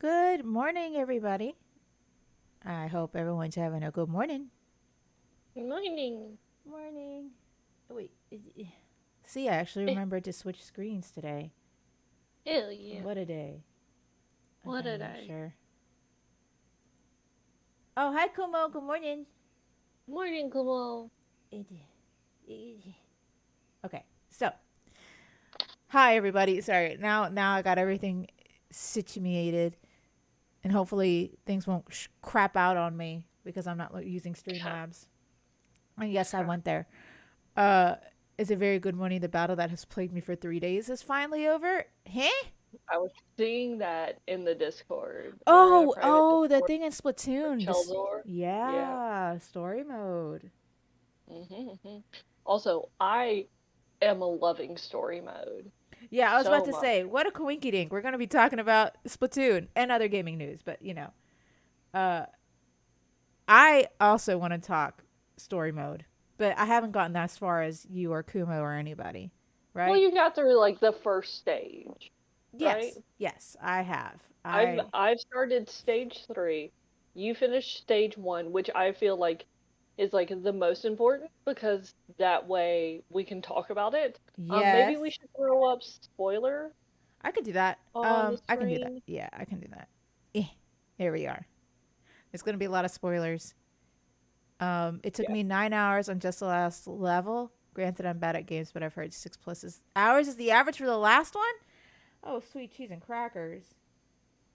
Good morning, everybody. I hope everyone's having a good morning. Morning. Morning. Wait. See, I actually Eh, remembered to switch screens today. Hell yeah. What a day. I'm What trying to did make I? sure. Oh, hi, Kumo. Good morning. Morning, Kamal. Okay, so hi, everybody. Sorry. Now I got everything situated, and hopefully things won't crap out on me because I'm not using Streamlabs. And yes, I went there. Uh, it's a very good morning. The battle that has plagued me for 3 days is finally over. Huh? I was seeing that in the Discord. We're in a private The Discord thing in for Splatoon. This, Cheldor. Yeah. yeah, story mode. hmm Also, I am loving story mode Yeah, I was about so to much. say, what a coinky dink. We're gonna be talking about Splatoon and other gaming news, but uh, I also want to talk story mode, but I haven't gotten as far as you or Kumo or anybody, Well, right? you got through like the first stage, right? Yes, I have. I've I I've started stage 3. You finished stage 1, which I feel like is like the most important because that way we can talk about it. Maybe we yes, should throw up spoiler I could do that. on the I can do that. screen. Yeah, I can do that. Eh, here we are. There's gonna be a lot of spoilers. It took Yeah. me 9 hours on just the last level. Granted, I'm bad at games, but I've heard 6+ hours is the average for the last one. Oh, sweet cheese and crackers.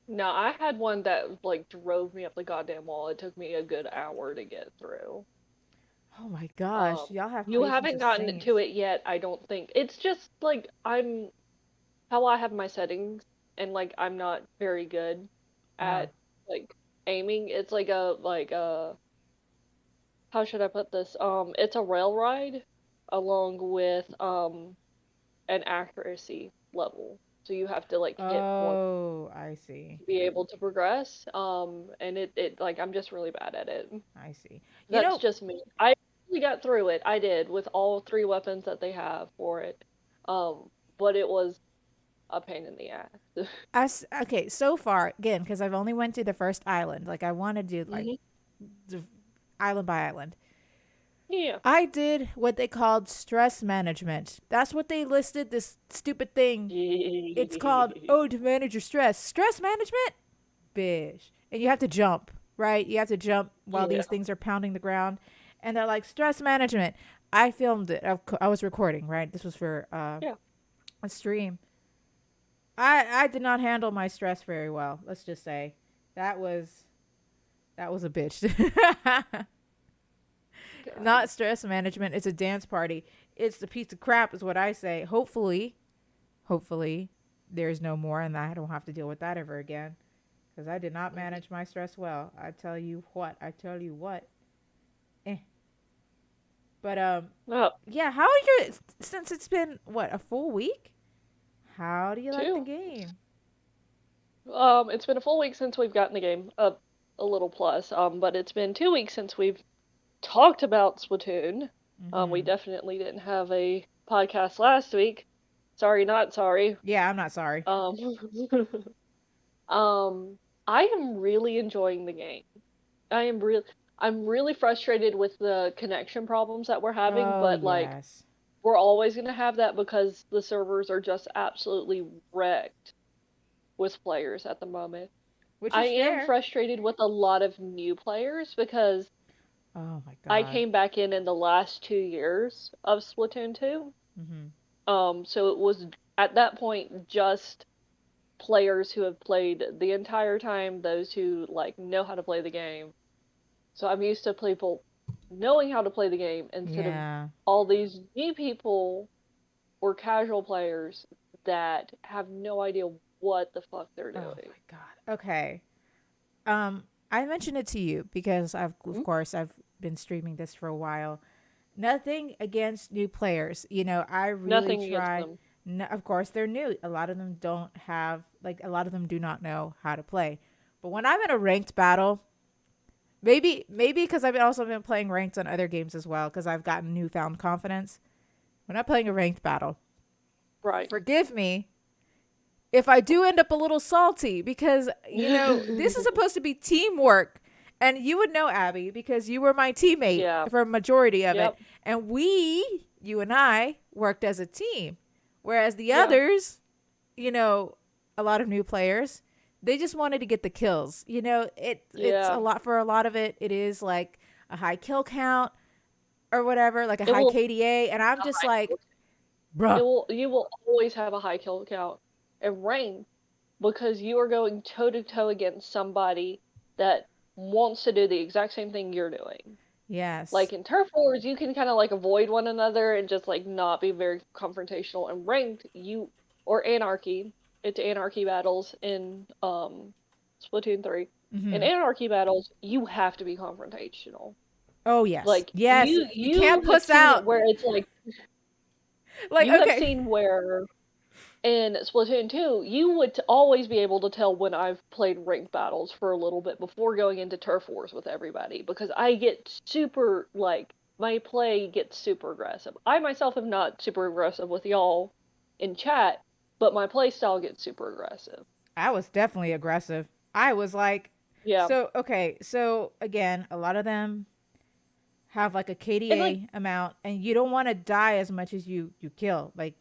No, I had one that like drove me up the goddamn wall. It took me a good hour to get through. Oh my gosh, Um, y'all have you patience haven't as gotten to saints. it yet, I don't think. It's just like I'm how I have my settings and like I'm not very good Oh, at like aiming. It's like a how should I put this? It's a rail ride along with an accuracy level. So you have to like hit one oh, I see. to be able to progress. And it like I'm just really bad at it. I see. You That's know, just me. I really got through it. I did with all three weapons that they have for it. But it was a pain in the ass. okay. So far, again, because I've only went to the first island. Like I want to do like hmm the island by island. Yeah. I did what they called stress management. That's what they listed this stupid thing. It's called, oh, to manage your stress. Stress management? Bish. And you have to jump, right? You have to jump while Yeah. these things are pounding the ground. And they're like, stress management. I filmed it. I was recording, right? This was for Yeah. a stream. I did not handle my stress very well. Let's just say that was that was a bitch. God. Not stress management. It's a dance party. It's a piece of crap, is what I say. Hopefully, there's no more, and I don't have to deal with that ever again. Because I did not Mhm. manage my stress well. I tell you what. I tell you what. Eh. But Oh, yeah. How are you? Since it's been what, a full week? How do you like the two. game? It's been a full week since we've gotten the game. A little plus. But it's been 2 weeks since we've talked about Splatoon. We Mm-hmm. definitely didn't have a podcast last week. Sorry, not sorry. Yeah, I'm not sorry. Um, um, I am really enjoying the game. I am real. I'm really frustrated with the connection problems that we're having, Oh but like yes. we're always gonna have that because the servers are just absolutely wrecked with players at the moment. Which I is am fair. frustrated with a lot of new players because Oh my I god. came back in the last 2 years of Splatoon 2. Mm-hmm. So it was at that point just players who have played the entire time, those who like know how to play the game. So I'm used to people knowing how to play the game instead of Yeah. all these new people or casual players that have no idea what the fuck they're Oh doing. my god. Okay. I mentioned it to you because of Mhm. course I've been streaming this for a while. Nothing against new players. I really Nothing against try. them. No, of course they're new. A lot of them don't have, like, a lot of them do not know how to play. But when I'm in a ranked battle, maybe because I've also been playing ranked on other games as well because I've gotten newfound confidence. When I'm playing a ranked battle, Right. forgive me if I do end up a little salty, because, this is supposed to be teamwork. And you would know, Abby, because you were my teammate Yeah. for a majority of it. Yep. And you and I, worked as a team. Whereas the Yeah. others, a lot of new players, they just wanted to get the kills. It's Yeah. a lot for a lot of it. It is like a high kill count or whatever, like a It high will KDA. And I'm just like, bruh. you will always have a high kill count and rank because you are going toe to toe against somebody that wants to do the exact same thing you're doing. Yes. Like in turf wars, you can kind of like avoid one another and just like not be very confrontational. And ranked, or anarchy, it's anarchy battles in Splatoon 3. Mm-hmm. In anarchy battles, you have to be confrontational. Oh, yes. Like yes. You can't have puss seen it out. where it's like Like, you okay. have seen where in Splatoon 2, you would always be able to tell when I've played ranked battles for a little bit before going into turf wars with everybody because I get super, like, my play gets super aggressive. I myself am not super aggressive with y'all in chat, but my play style gets super aggressive. I was definitely aggressive. I was like, Yeah. So, okay. So, again, a lot of them have like a KDA amount, and you don't want to die as much as you kill. Like,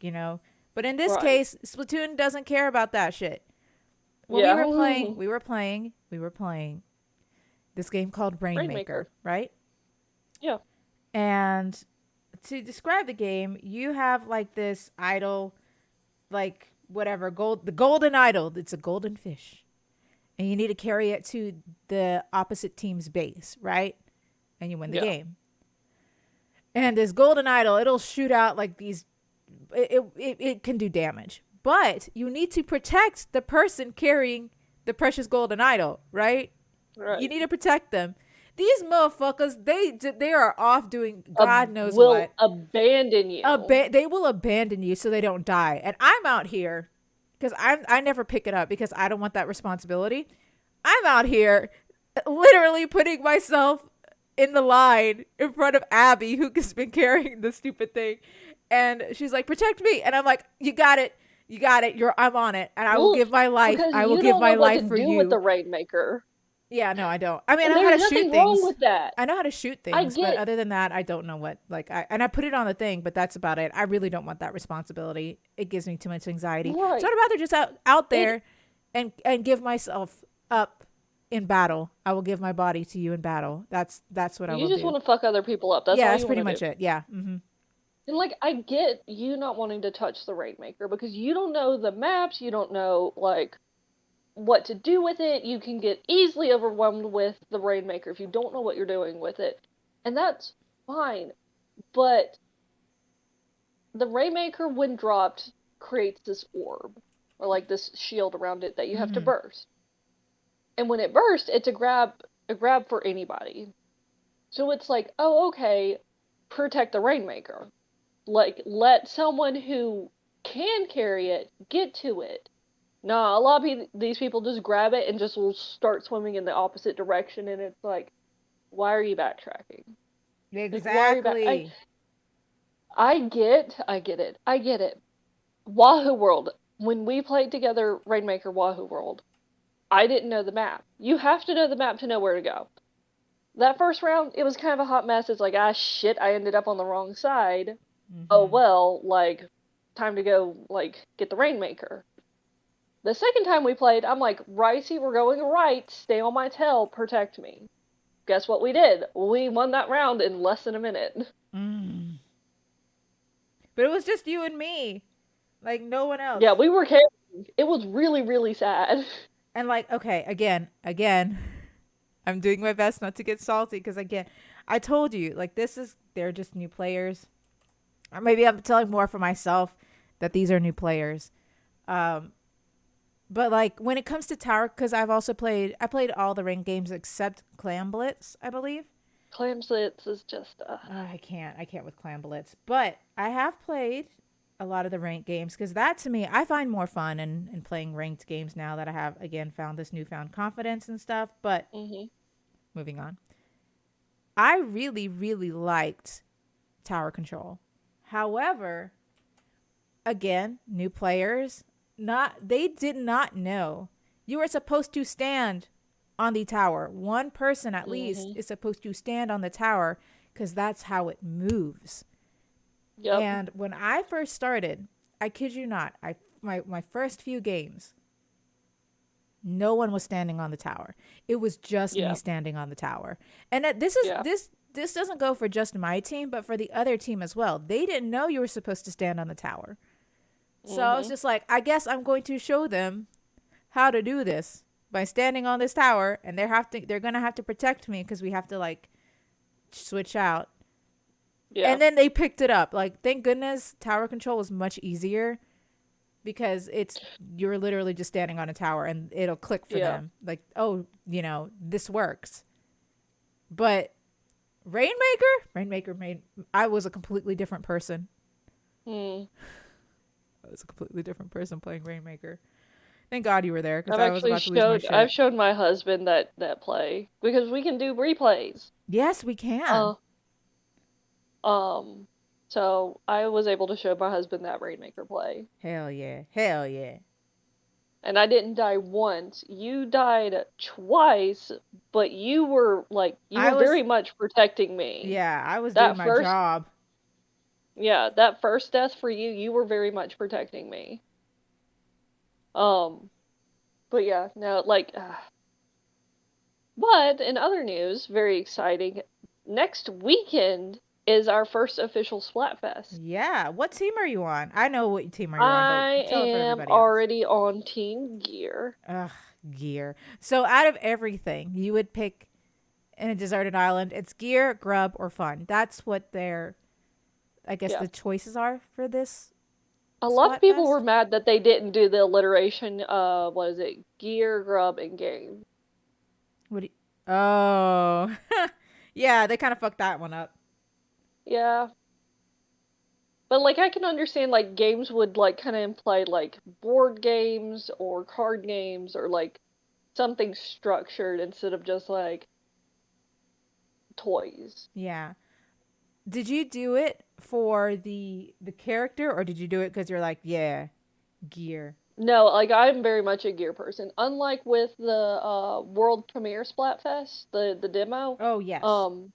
But in this case, Splatoon doesn't care about that shit. When we were playing this game called Rainmaker, right? Yeah. And to describe the game, you have like this idol, like whatever, the golden idol. It's a golden fish. And you need to carry it to the opposite team's base, right? And you win the game. And this golden idol, it'll shoot out like these, it can do damage. But you need to protect the person carrying the precious golden idol, right? Right. You need to protect them. These motherfuckers, they are off doing God knows what. Will abandon you. They will abandon you so they don't die. And I'm out here, because I never pick it up because I don't want that responsibility. I'm out here literally putting myself in the line in front of Abby, who has been carrying the stupid thing. And she's like, protect me. And I'm like, you got it. I'm on it. And I will give my life. I will give my life for you. You don't know what to do with the Rainmaker. Yeah, no, I don't. I mean, I know how to shoot things. There's nothing wrong with that. I know how to shoot things, but other than that, I don't know what. I put it on the thing, but that's about it. I really don't want that responsibility. It gives me too much anxiety. Right. So I'd rather just out there and give myself up in battle. I will give my body to you in battle. That's what I will do. You just want to fuck other people up. That's pretty much it. Yeah. Mm-hmm. And like, I get you not wanting to touch the Rainmaker because you don't know the maps. You don't know like what to do with it. You can get easily overwhelmed with the Rainmaker if you don't know what you're doing with it. And that's fine. But the Rainmaker, when dropped, creates this orb, or like this shield around it that you have to burst. And when it bursts, it's a grab for anybody. So it's like, oh, okay, protect the Rainmaker. Like, let someone who can carry it get to it. Nah, a lot of these people just grab it and just will start swimming in the opposite direction, and it's like, why are you backtracking? Exactly. Like, I get it. Wahoo World. When we played together, Rainmaker Wahoo World, I didn't know the map. You have to know the map to know where to go. That first round, it was kind of a hot mess. It's like, shit, I ended up on the wrong side. Mm-hmm. Oh, well, like, time to go, like, get the Rainmaker. The second time we played, I'm like, Ricey, we're going right. Stay on my tail. Protect me. Guess what we did? We won that round in less than a minute. Mm. But it was just you and me. Like, no one else. Yeah, we were carrying. It was really, really sad. And like, okay, again, I'm doing my best not to get salty because, again, I told you, like, they're just new players. Or maybe I'm telling more for myself that these are new players. But like when it comes to tower, because I played all the ranked games except Clam Blitz, I believe. Clam Blitz is just I can't with Clam Blitz, but I have played a lot of the ranked games because that, to me, I find more fun in playing ranked games now that I have, again, found this newfound confidence and stuff. But moving on, I really, really liked tower control. However, again, new players, They did not know. You were supposed to stand on the tower. One person at least Mhm. is supposed to stand on the tower because that's how it moves. Yep. And when I first started, I kid you not, my first few games, no one was standing on the tower. It was just me Yeah. standing on the tower. And Yeah. this doesn't go for just my team, but for the other team as well. They didn't know you were supposed to stand on the tower. So I was Mhm. just like, I guess I'm going to show them how to do this by standing on this tower, and they're gonna have to protect me because we have to like switch out. Yeah. And then they picked it up. Like, thank goodness tower control was much easier because you're literally just standing on a tower and it'll click for Yeah. them. Like, oh, this works. But Rainmaker made I was a completely different person. Mm. I was a completely different person playing Rainmaker. Thank God you were there because I've I was actually about to lose my I've shit. showed my husband that play because we can do replays. Yes, we can. Uh, um, so I was able to show my husband that Rainmaker play, Hell yeah. Hell yeah. and I didn't die once. You died twice, but you I were was very much protecting me. Yeah, I was doing That my first, job. yeah, that first death for you, you were very much protecting me. Um, but yeah, no, but in other news, very exciting, next weekend is our first official Splatfest. Yeah. What team are you on? I know what team are you on, but I tell it for am everybody else. already on Team Gear. Ugh, gear. So out of everything, you would pick in a deserted island, it's gear, grub, or fun. That's what I guess Yeah. the choices are for this A lot of people were Splatfest. mad that they didn't do the alliteration, what is it? Gear, grub, and game. What do Oh. Yeah, they kind of fucked that one up. Yeah. But I can understand games would kind of imply board games or card games or something structured instead of just toys. Yeah. Did you do it for the character or did you do it cuz you're like, yeah, gear? No, I'm very much a gear person. Unlike with the World Premiere Splatfest, the demo, Oh, yes. um,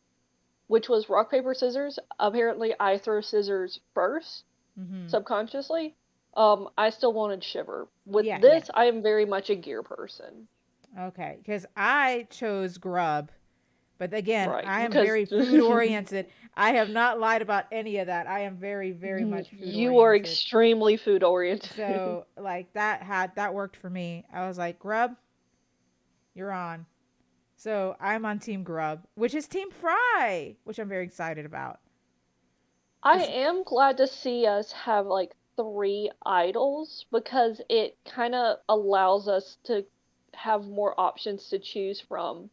which was rock paper scissors. Apparently, I throw scissors first Mhm. subconsciously. I still wanted Shiver. With Yeah, yeah. this, I am very much a gear person. Okay, because I chose grub, but again, Right, I am because very food oriented. I have not lied about any of that. I am very, very much food you are oriented. extremely food oriented. So, like, that worked for me. I was like, grub, you're on. So I'm on Team Grub, which is Team Fry, which I'm very excited about. I Cause am glad to see us have three idols because it kind of allows us to have more options to choose from.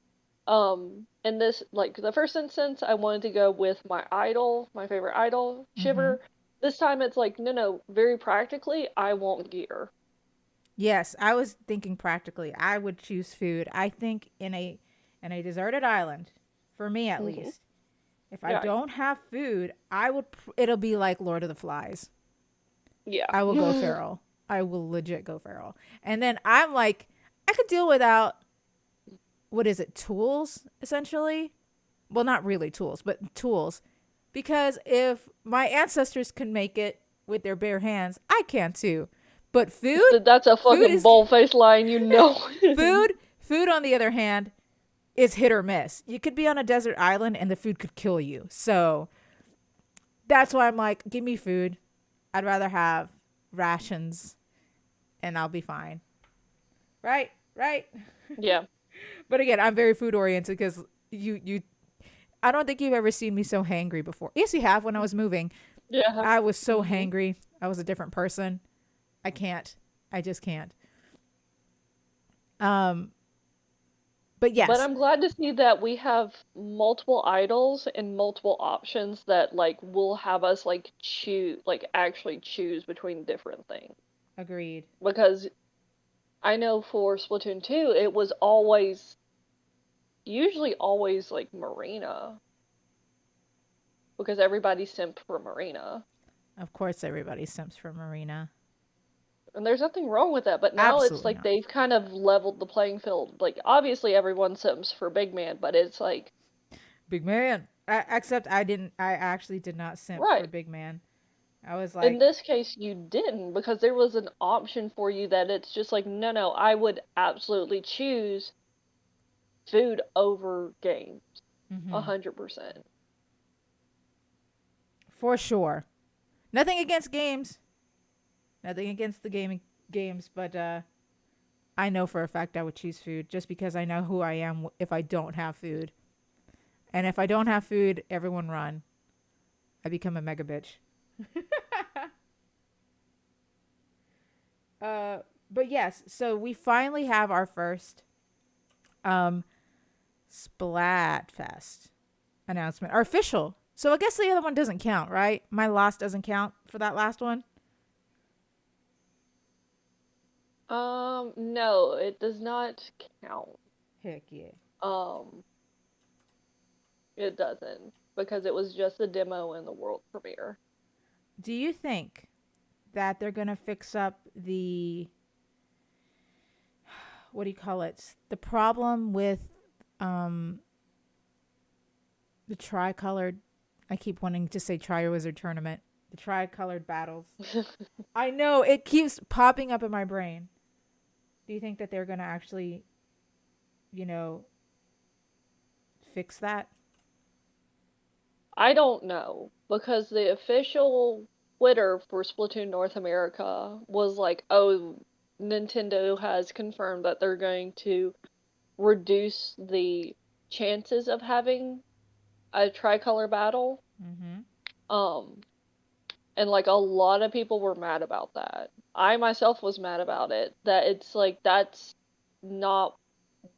In this, the first instance, I wanted to go with my idol, my favorite idol, mm-hmm. Shiver. This time it's no, no, very practically, I want gear. Yes, I was thinking practically. I would choose food. I think in a deserted island, for me at Hmm. least, if I Yeah, don't have food, it'll be like Lord of the Flies. yeah. I will go feral. I will legit go feral. And then I'm like, I could deal without what is it, tools essentially? Well, not really tools, but tools. Because if my ancestors can make it with their bare hands, I can too. But That's a food fucking is bold-faced line, you know. food on the other hand is hit or miss. You could be on a desert island and the food could kill you. So that's why I'm like, give me food. I'd rather have rations and I'll be fine. Right? Right? Yeah. But again, I'm very food oriented because you I don't think you've ever seen me so hangry before. Yes, you have when I was moving. Yeah. I was so Hmm. hangry. I was a different person. I can't. I just can't. Um but But yes, I'm glad to see that we have multiple idols and multiple options that will have us choose actually choose between different things. agreed. Because I know for Splatoon 2 it was always usually always Marina because everybody simped for Marina. Of course everybody simps for Marina. And there's nothing wrong with that, but now it's Absolutely like not. they've kind of leveled the playing field. Like obviously everyone sims for Big Man, but it's like Big man. Except I didn't. I actually did not simp for right. big man. I was In like, this case you didn't because there was an option for you that it's just like no, I would absolutely choose food over games. mm-hmm, 100%. for sure. Nothing against games. Nothing against the gaming games, but I know for a fact I would choose food just because I know who I am if I don't have food. And if I don't have food, everyone run. I become a mega bitch. Uh, but yes, so we finally have our first um Splatfest announcement, our official. So I guess the other one doesn't count, right? My loss doesn't count for that last one. No, it does not count. Heck yeah. Um, it doesn't because it was just a demo in the world premiere. Do you think that they're gonna fix up the, what do you call it? The problem with um the tricolored. I keep wanting to say Triwizard Tournament. The tricolored battles. I know it keeps popping up in my brain. Do you think that they're gonna actually, you know, fix that? I don't know because the official Twitter for Splatoon North America was like, "Oh, Nintendo has confirmed that they're going to reduce the chances of having a tricolor battle." Mm-hmm. Um, and like a lot of people were mad about that. I myself was mad about it. That it's like that's not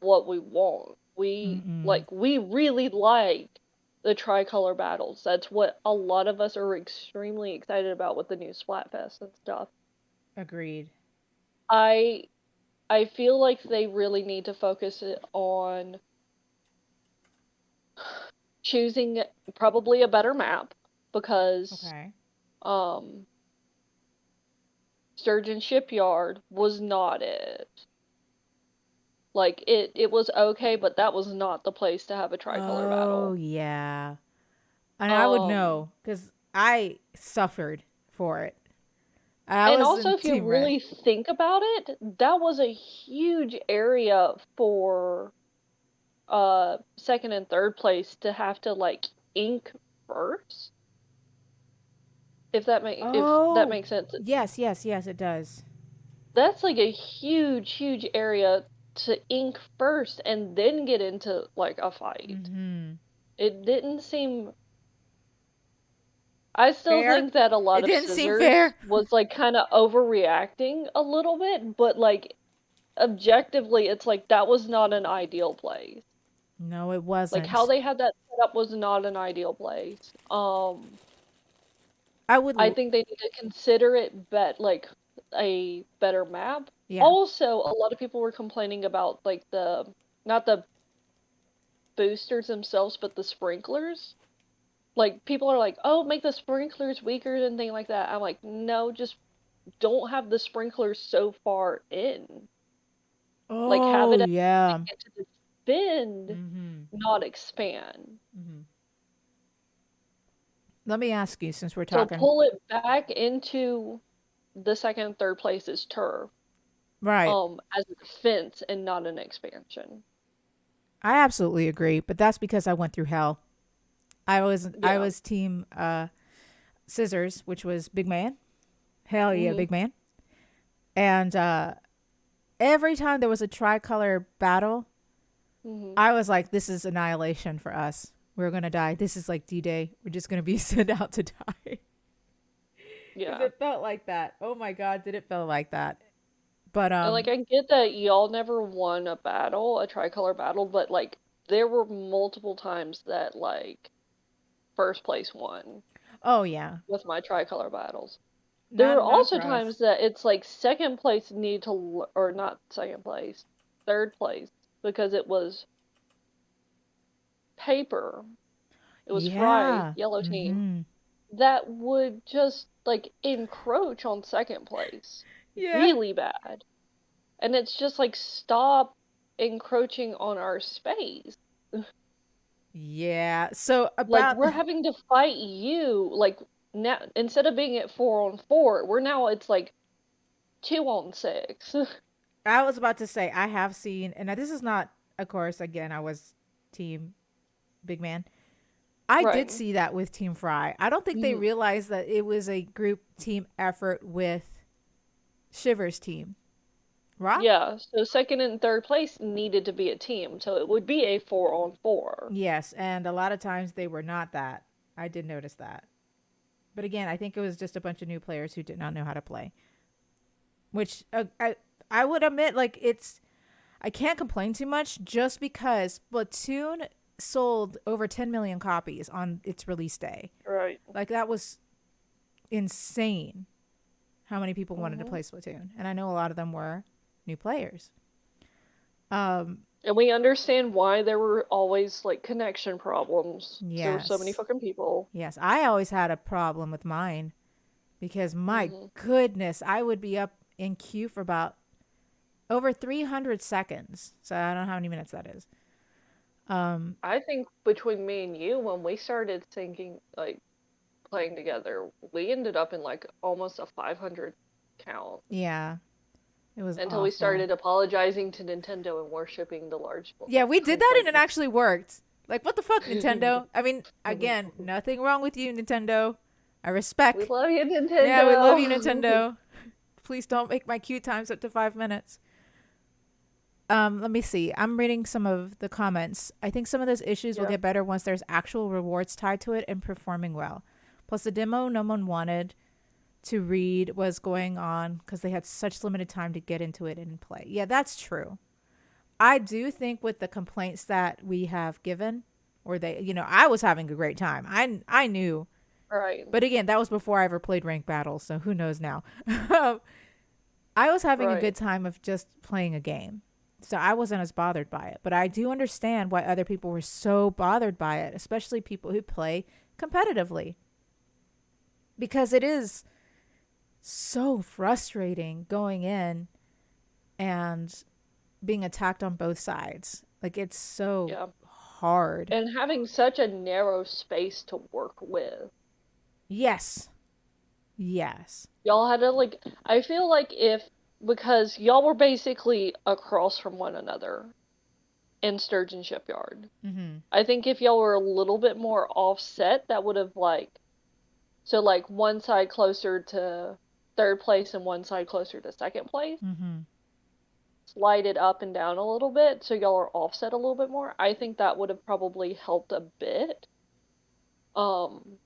what we want. Mm-mm. We really like the tricolor battles. That's what a lot of us are extremely excited about with the new Splatfest and stuff. Agreed. I I feel like they really need to focus it on choosing probably a better map because Okay. um Sturgeon Shipyard was not it. Like it was okay, but that was not the place to have a tricolor Oh battle. yeah. And I would Um know because I suffered for it. I And was also, in if you Team Red. really think about it, that was a huge area for second and third place to have to like ink first, if that Oh makes sense. yes, yes, yes. It does. That's like a huge, huge area to ink first and then get into like a fight. Mm-hmm. It didn't seem I still Fair. think that a lot It of didn't seem scissors fair. was like kind of overreacting a little bit, but like objectively, it's like that was not an ideal place. No, it Like how wasn't. they had that set up was not an ideal place. I would. I think they need to consider it like a better map. Yeah. Also, a lot of people were complaining about like the not the boosters themselves, but the sprinklers. Like people are like, "Oh, make the sprinklers weaker and things like that." I'm like, "No, just don't have the sprinklers so far in. Like have Oh it actually yeah. get to defend, Mm-hmm. not expand." Mm-hmm. Let me ask you, since we're So talking. pull it back into the second and third place is turf, Right. as a defense and not an expansion. I absolutely agree, but that's because I went through hell. I Yeah. was team scissors, which was big man. Hell yeah, Mhm. big man. And every time there was a tricolor battle, Mhm. I was like, this is annihilation for us. We're gonna die. This is like D-Day. We're just gonna be sent out to die. Because Yeah. it felt like that. Oh my god, did it feel like that? But And like I get that y'all never won a battle, a tricolor battle, but like there were multiple times that like first place won oh yeah, with my tricolor battles. There were not also for us. times that it's like second place need to or not second place, third place because it was paper. It was Fry, Yeah. yellow team Mm-hmm. that would just like encroach on second place. Yeah. really bad. And it's just like, stop encroaching on our space. Yeah. So Like, about we're having to fight you. Like, now, instead of being at 4-on-4, we're now, it's like 2-on-6. I was about to say I have seen, and this is not, of course, again, I was team big man. I did Right. see that with Team Fry. I don't think they Mhm. realized that it was a group team effort with Shiver's team. Rock? Yeah, so second and third place needed to be a team, so it would be a 4-on-4. Yes, and a lot of times they were not that. I did notice that. But again, I think it was just a bunch of new players who did not know how to play. Which I would admit, like it's I can't complain too much just because Splatoon sold over 10 million copies on its release day. Right. Like that was insane how many people wanted to Mhm. play Splatoon. And I know a lot of them were new players. Um And we understand why there were always like connection problems. 'Cause there were so many yes. fucking people. Yes, I always had a problem with mine because my Mhm. goodness, I would be up in queue for about over 300 seconds. So I don't know how many minutes that is. Um, I think between me and you, when we started thinking like playing together, we ended up in like almost a 500 count yeah, it was until we awful. started apologizing to Nintendo and worshiping the large Yeah, we did that and it complaint. actually worked. Like, what the fuck, Nintendo? I mean, again, nothing wrong with you, Nintendo. I We respect. love you, Yeah, we love you, Nintendo. Nintendo. Please don't make my queue times up to 5 minutes. Let me see. I'm reading some of the comments. I think some of those issues will Yeah. get better once there's actual rewards tied to it and performing well. Plus, the demo no one wanted to read was going on because they had such limited time to get into it and play. Yeah, that's true. I do think with the complaints that we have given, or I was having a great time. I knew, Right. but again, that was before I ever played ranked battles, so who knows now. I was having a Right. good time of just playing a game. So I wasn't as bothered by it. But I do understand why other people were so bothered by it, especially people who play competitively. Because it is so frustrating going in and being attacked on both sides. Like it's so Yeah. hard. And having such a narrow space to work with. Yes. Yes. Y'all had to like, I feel like if, because y'all were basically across from one another in Sturgeon Shipyard. Mhm. I think if y'all were a little bit more offset, that would have like, so like one side closer to third place and one side closer to second place, Mhm. slide it up and down a little bit so y'all are offset a little bit more. I think that would have probably helped a bit. Um,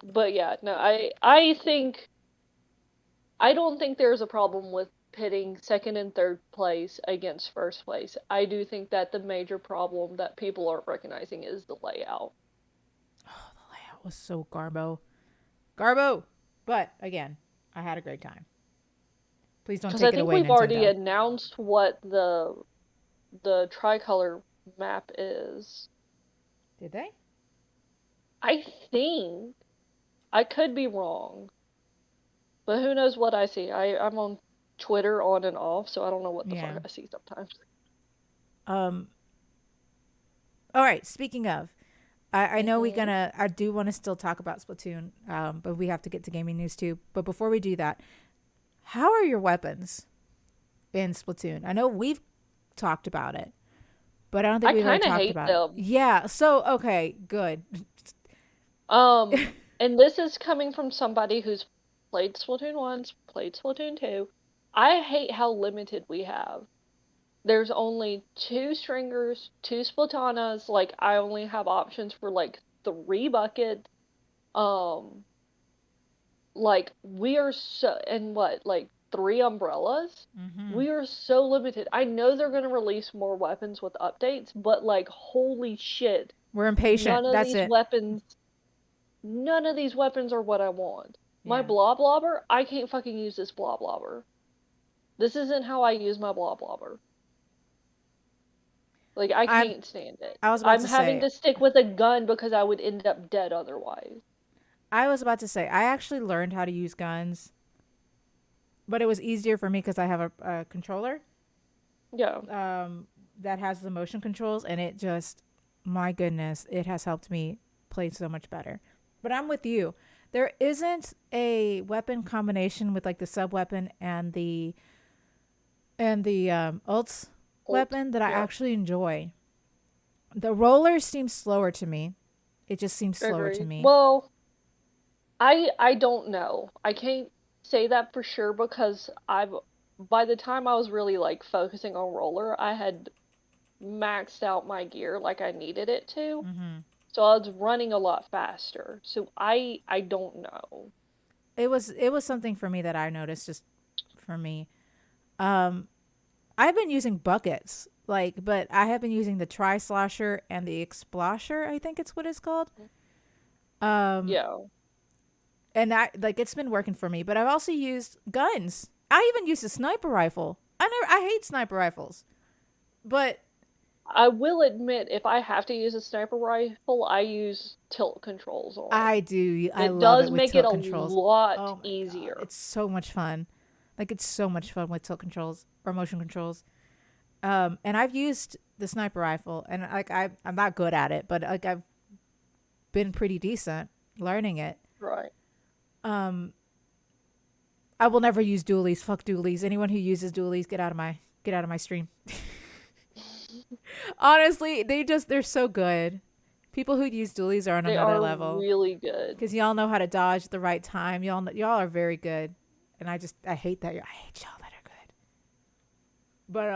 but yeah, no, I think I don't think there's a problem with pitting second and third place against first place. I do think that the major problem that people aren't recognizing is the layout. Oh, the layout was so garbo. Garbo. But again, I had a great time. Please don't Because I take it think away, we've already Nintendo. announced what the tricolor map is. Did they? I think I could be wrong, but who knows what I see? I'm on Twitter on and off, so I don't know what the fuck Yeah. I see sometimes. Um all right, speaking of, I know Mhm. I do want to still talk about Splatoon, but we have to get to gaming news too. But before we do that, how are your weapons in Splatoon? I know we've talked about it, but I don't think I we've ever kind of talked hate about it. them. Yeah, so okay, good. And this is coming from somebody who's played Splatoon once, played Splatoon 2. I hate how limited we have. There's only two stringers, two Splatanas, like I only have options for like three buckets. Um, like we are so, and what, like three umbrellas? Mhm. We are so limited. I know they're gonna release more weapons with updates, but like holy shit, We're impatient. none of That's these it. weapons None of these weapons are what I want. My Yeah. Blob Blobber, I can't fucking use this Blob Blobber. This isn't how I use my Blob Blobber. Like, I I'm can't stand it. I was about I'm to having say to stick with a gun because I would end up dead otherwise. I was about to say I actually learned how to use guns but it was easier for me because I have a controller Yeah. um, that has the motion controls, and it just, my goodness, it has helped me play so much better. But I'm with you. There isn't a weapon combination with like the sub weapon and the ults Ult. weapon that I Yeah. actually enjoy. The roller seems slower to me. It just seems slower to Agreed. me. Well, I don't know. I can't say that for sure because I've by the time I was really like focusing on roller, I had maxed out my gear like I needed it to. Hmm. So I was running a lot faster. So I don't know. It was something for me that I noticed just for me. Um, I've been using buckets, like, but I have been using the Tri Slosher and the Explosher, I think it's what it's called. Um, Yeah. and that, like, it's been working for me. But I've also used guns. I even used a sniper rifle. I hate sniper rifles, but I will admit if I have to use a sniper rifle, I use tilt controls on. I do. I It love does it with make it tilt a controls. lot Oh my god, easier. it's so much fun. Like, it's so much fun with tilt controls or motion controls. And I've used the sniper rifle, and like I'm not good at it, but like I've been pretty decent learning it. Right. Um, I will never use dualies. Fuck dualies. Anyone who uses dualies, get out of my stream. Honestly, they're so good. People who use dualies are on They another are level really good. because y'all know how to dodge at the right time. Y'all are very good, and I hate that. I hate y'all that are good. But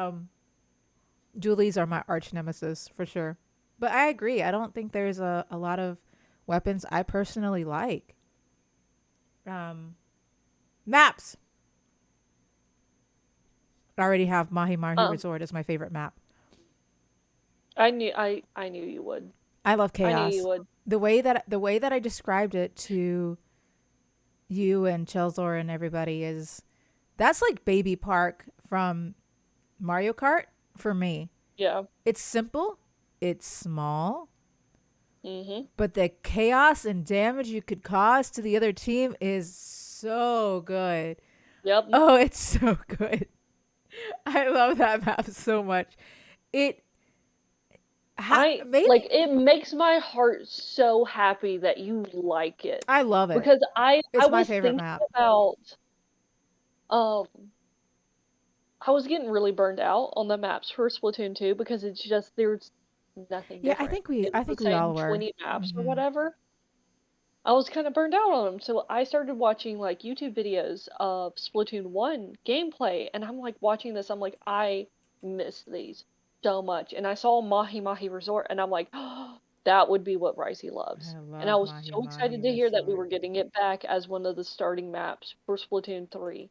dualies are my arch nemesis for sure. But I agree. I don't think there's a lot of weapons I personally like. Um, Maps. I already have Mahi Mahi Um, Resort as my favorite map. I knew you would. I love I knew you chaos. would. The way that I described it to you and Chelzor and everybody is that's like Baby Park from Mario Kart for me. Yeah. It's simple, it's small, Mhm. but the chaos and damage you could cause to the other team is so good. Yep. Oh, it's so good. I love that map so much. It I maybe like it makes my heart so happy that you like it I love it. because I It's my was favorite thinking map. about um I was getting really burned out on the maps for Splatoon 2 because it's just there's nothing Yeah, different. I It's the think we same all were. 20 maps or Hmm. whatever. I was kind of burned out on them, so I started watching like YouTube videos of Splatoon 1 gameplay, and I'm like watching this, I'm like, I miss these so much. And I saw Mahi Mahi Resort, and I'm like, oh, that would be what Ricey loves. I And I love was Mahi so Mahi excited to hear that we Resort. were getting it back as one of the starting maps for Splatoon 3.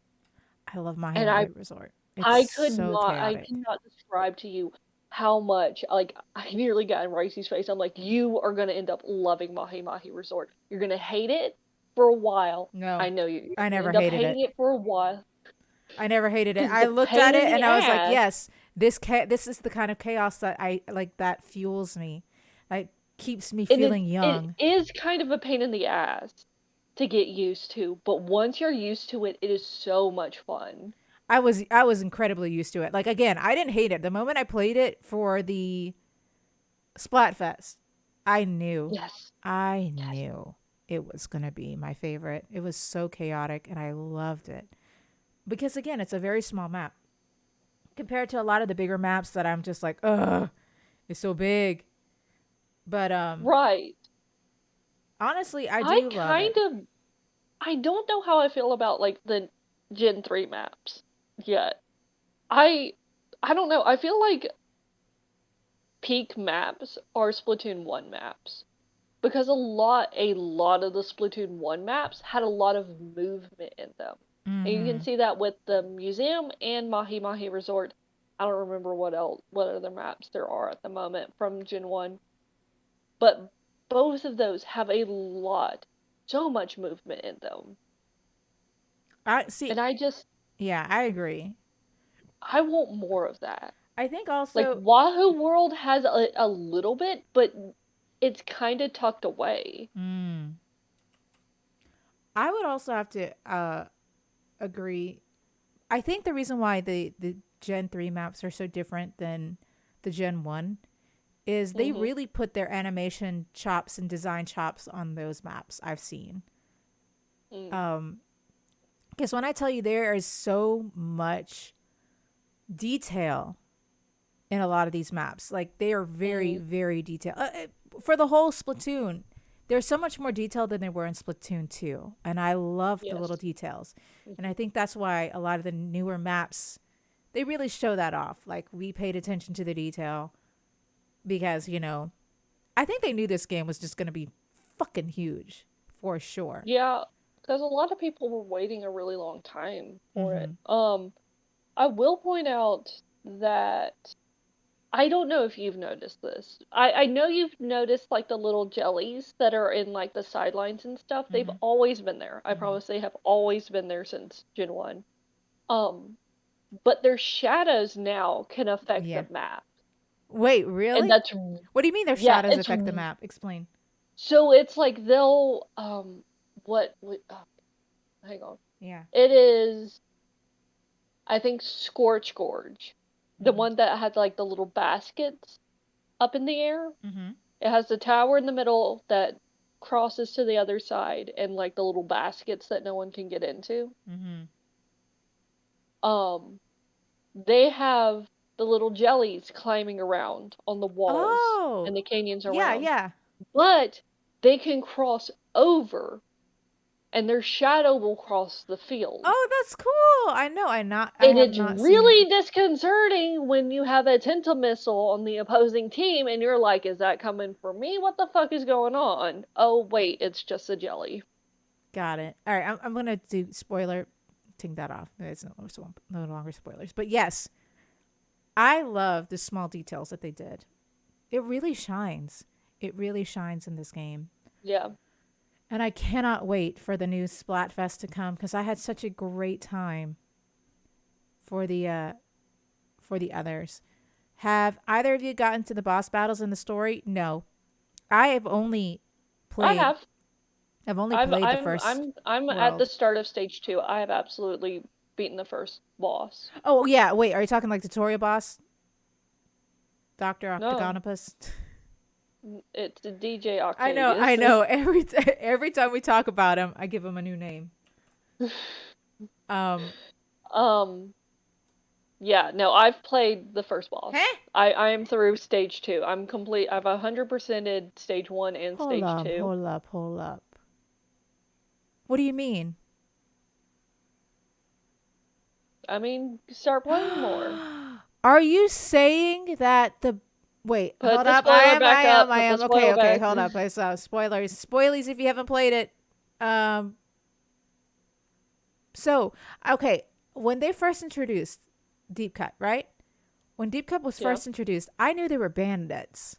I love Mahi And Mahi Resort. It's so I chaotic. cannot describe to you how much, like, I nearly got in Ricey's face. I'm like, you are gonna end up loving Mahi Mahi Resort. You're gonna hate it for a while. No, I know you're I gonna never end up hated it. hating it for a while I never hated it. because I the looked pain at in it the and I was like, ass, yes, this is the kind of chaos that I like that fuels me. Like keeps me and feeling it young. is kind of a pain in the ass to get used to, but once you're used to it, it is so much fun. I was incredibly used to it. Like again, I didn't hate it. The moment I played it for the Splatfest, I knew. Yes, I yes. knew it was going to be my favorite. It was so chaotic and I loved it. Because again, it's a very small map compared to a lot of the bigger maps that I'm just like, ugh, it's so big. But Right. honestly, I I do love kind it. of I don't know how I feel about like the Gen 3 maps yet. I I don't know. I feel like peak maps are Splatoon 1 maps because a lot of the Splatoon 1 maps had a lot of movement in them. And you can Mm-hmm. see that with the museum and Mahi Mahi Resort. I don't remember what other maps there are at the moment from Gen 1, but both of those have a lot, so much movement in them. I see. And I just Yeah, I agree. I want more of that. I think Like also, Wahoo World has a little bit, but it's kind of tucked away. I would also have to agree. I think the reason why the Gen 3 maps are so different than the Gen 1 is they Mhm. really put their animation chops and design chops on those maps I've seen. Mm. Um, because when I tell you there is so much detail in a lot of these maps, like they are very, Mhm. very detailed. For the whole Splatoon, there's so much more detail than there were in Splatoon 2. And I love the little Yes. details. And I Mhm. think that's why a lot of the newer maps, they really show that off. Like we paid attention to the detail because, I think they knew this game was just going to be fucking huge for sure. Yeah, because a lot of people were waiting a really long time for it. Mm-hmm. I will point out that I don't know if you've noticed this. I know you've noticed like the little jellies that are in like the sidelines and stuff. They've Mm-hmm. always been there. I Mm-hmm. promise they have always been there since Gen 1. Um, but their shadows now can affect Yeah. the map. Wait, And really? that's What do you mean their yeah, shadows affect the map? Explain. so it's like they'll hang on. Yeah. It is I think Scorch Gorge. The Mm-hmm. one that had like the little baskets up in the air. Mm-hmm. It has the tower in the middle that crosses to the other side and like the little baskets that no one can get into. Mm-hmm. Um, they have the little jellies climbing around on the walls Oh, and the canyons yeah, around. yeah. But they can cross over and their shadow will cross the field. Oh, that's cool. I know. I And have it's not seen it. really disconcerting when you have a Tenta missile on the opposing team and you're like, is that coming for me? What the fuck is going on? Oh, wait, it's just a jelly. Got it. All right, I'm gonna do spoiler. Take that off. It's no longer spoilers. But yes, I love the small details that they did. It really shines. It really shines in this game. Yeah. And I cannot wait for the new Splatfest to come because I had such a great time for the others. Have either of you gotten to the boss battles in the story? No. I have only I played have. I've only I've played the I'm first I'm I'm at the world. start of stage 2. I have absolutely beaten the first boss. Oh yeah, wait, are you talking like tutorial boss? Dr. No, Octagonopus? it's DJ I know, Octavius. I know. Every time we talk about him, I give him a new name. Um, Um, yeah, no, I've played the first boss. huh? I am through stage 2. I'm complete. I've 100%ed stage 1 and Hold stage up, 2. hold up, hold up. What do you mean? I mean, start playing more. Are you saying that the wait, Put hold the up. I spoiler am, I back am, up. I Put the am. Okay, spoiler okay, back. hold up. I saw spoilers. Spoilies if you haven't played it. Um so okay, when they first introduced Deep Cut, right? When Deep Cut was Yeah. first introduced, I knew they were bandits.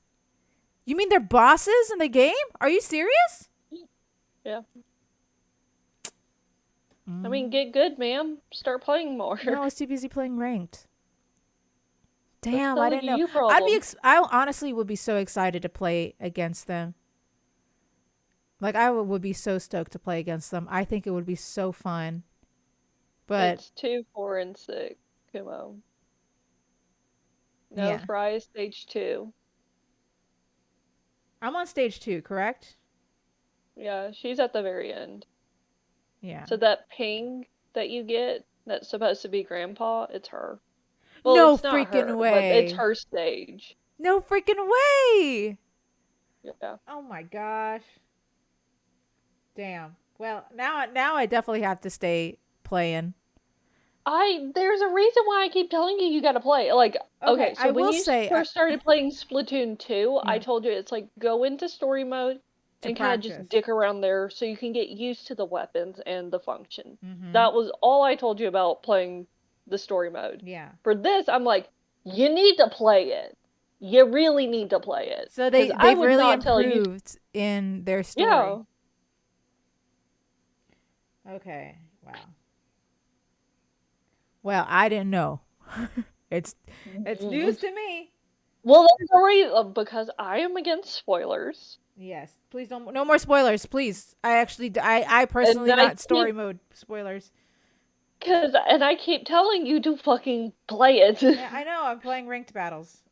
You mean they're bosses in the game? Are you serious? Yeah. I mean, Mm. get good, ma'am. Start playing more. No, I was too busy playing ranked. That Damn, I sounds like didn't a know. you problem. I honestly would be so excited to play against them. Like would be so stoked to play against them. I think it would be so fun. But It's 2, 4, and 6. Kumo. No yeah, fry stage 2. I'm on stage 2, correct? Yeah, she's at the very end. Yeah. So that ping that you get that's supposed to be Grandpa, it's her. Well, No it's not freaking her, but it's way. her stage. No freaking way. Yeah. Oh my gosh. Damn. Well, now I definitely have to stay playing. There's a reason why I keep telling you you gotta play. Like, Okay, okay, so I when will you say first started playing Splatoon 2, I yeah, told you it's like go into story mode to and kind of just practice. dick around there so you can get used to the weapons and the function. Mhm. That was all I told you about playing the story mode. Yeah. For this, I'm like, you need to play it. You really need to play it. So Because I they've would really not tell you. improved in their story. Yeah. Okay. Wow. Well, I didn't know. it's it's news to me. Well, there's a reason. Because I am against spoilers. Yes. Please don't no more spoilers, please. I And personally I not story keep mode spoilers. and I keep telling you to fucking play it. Yeah, I know. I'm playing ranked battles.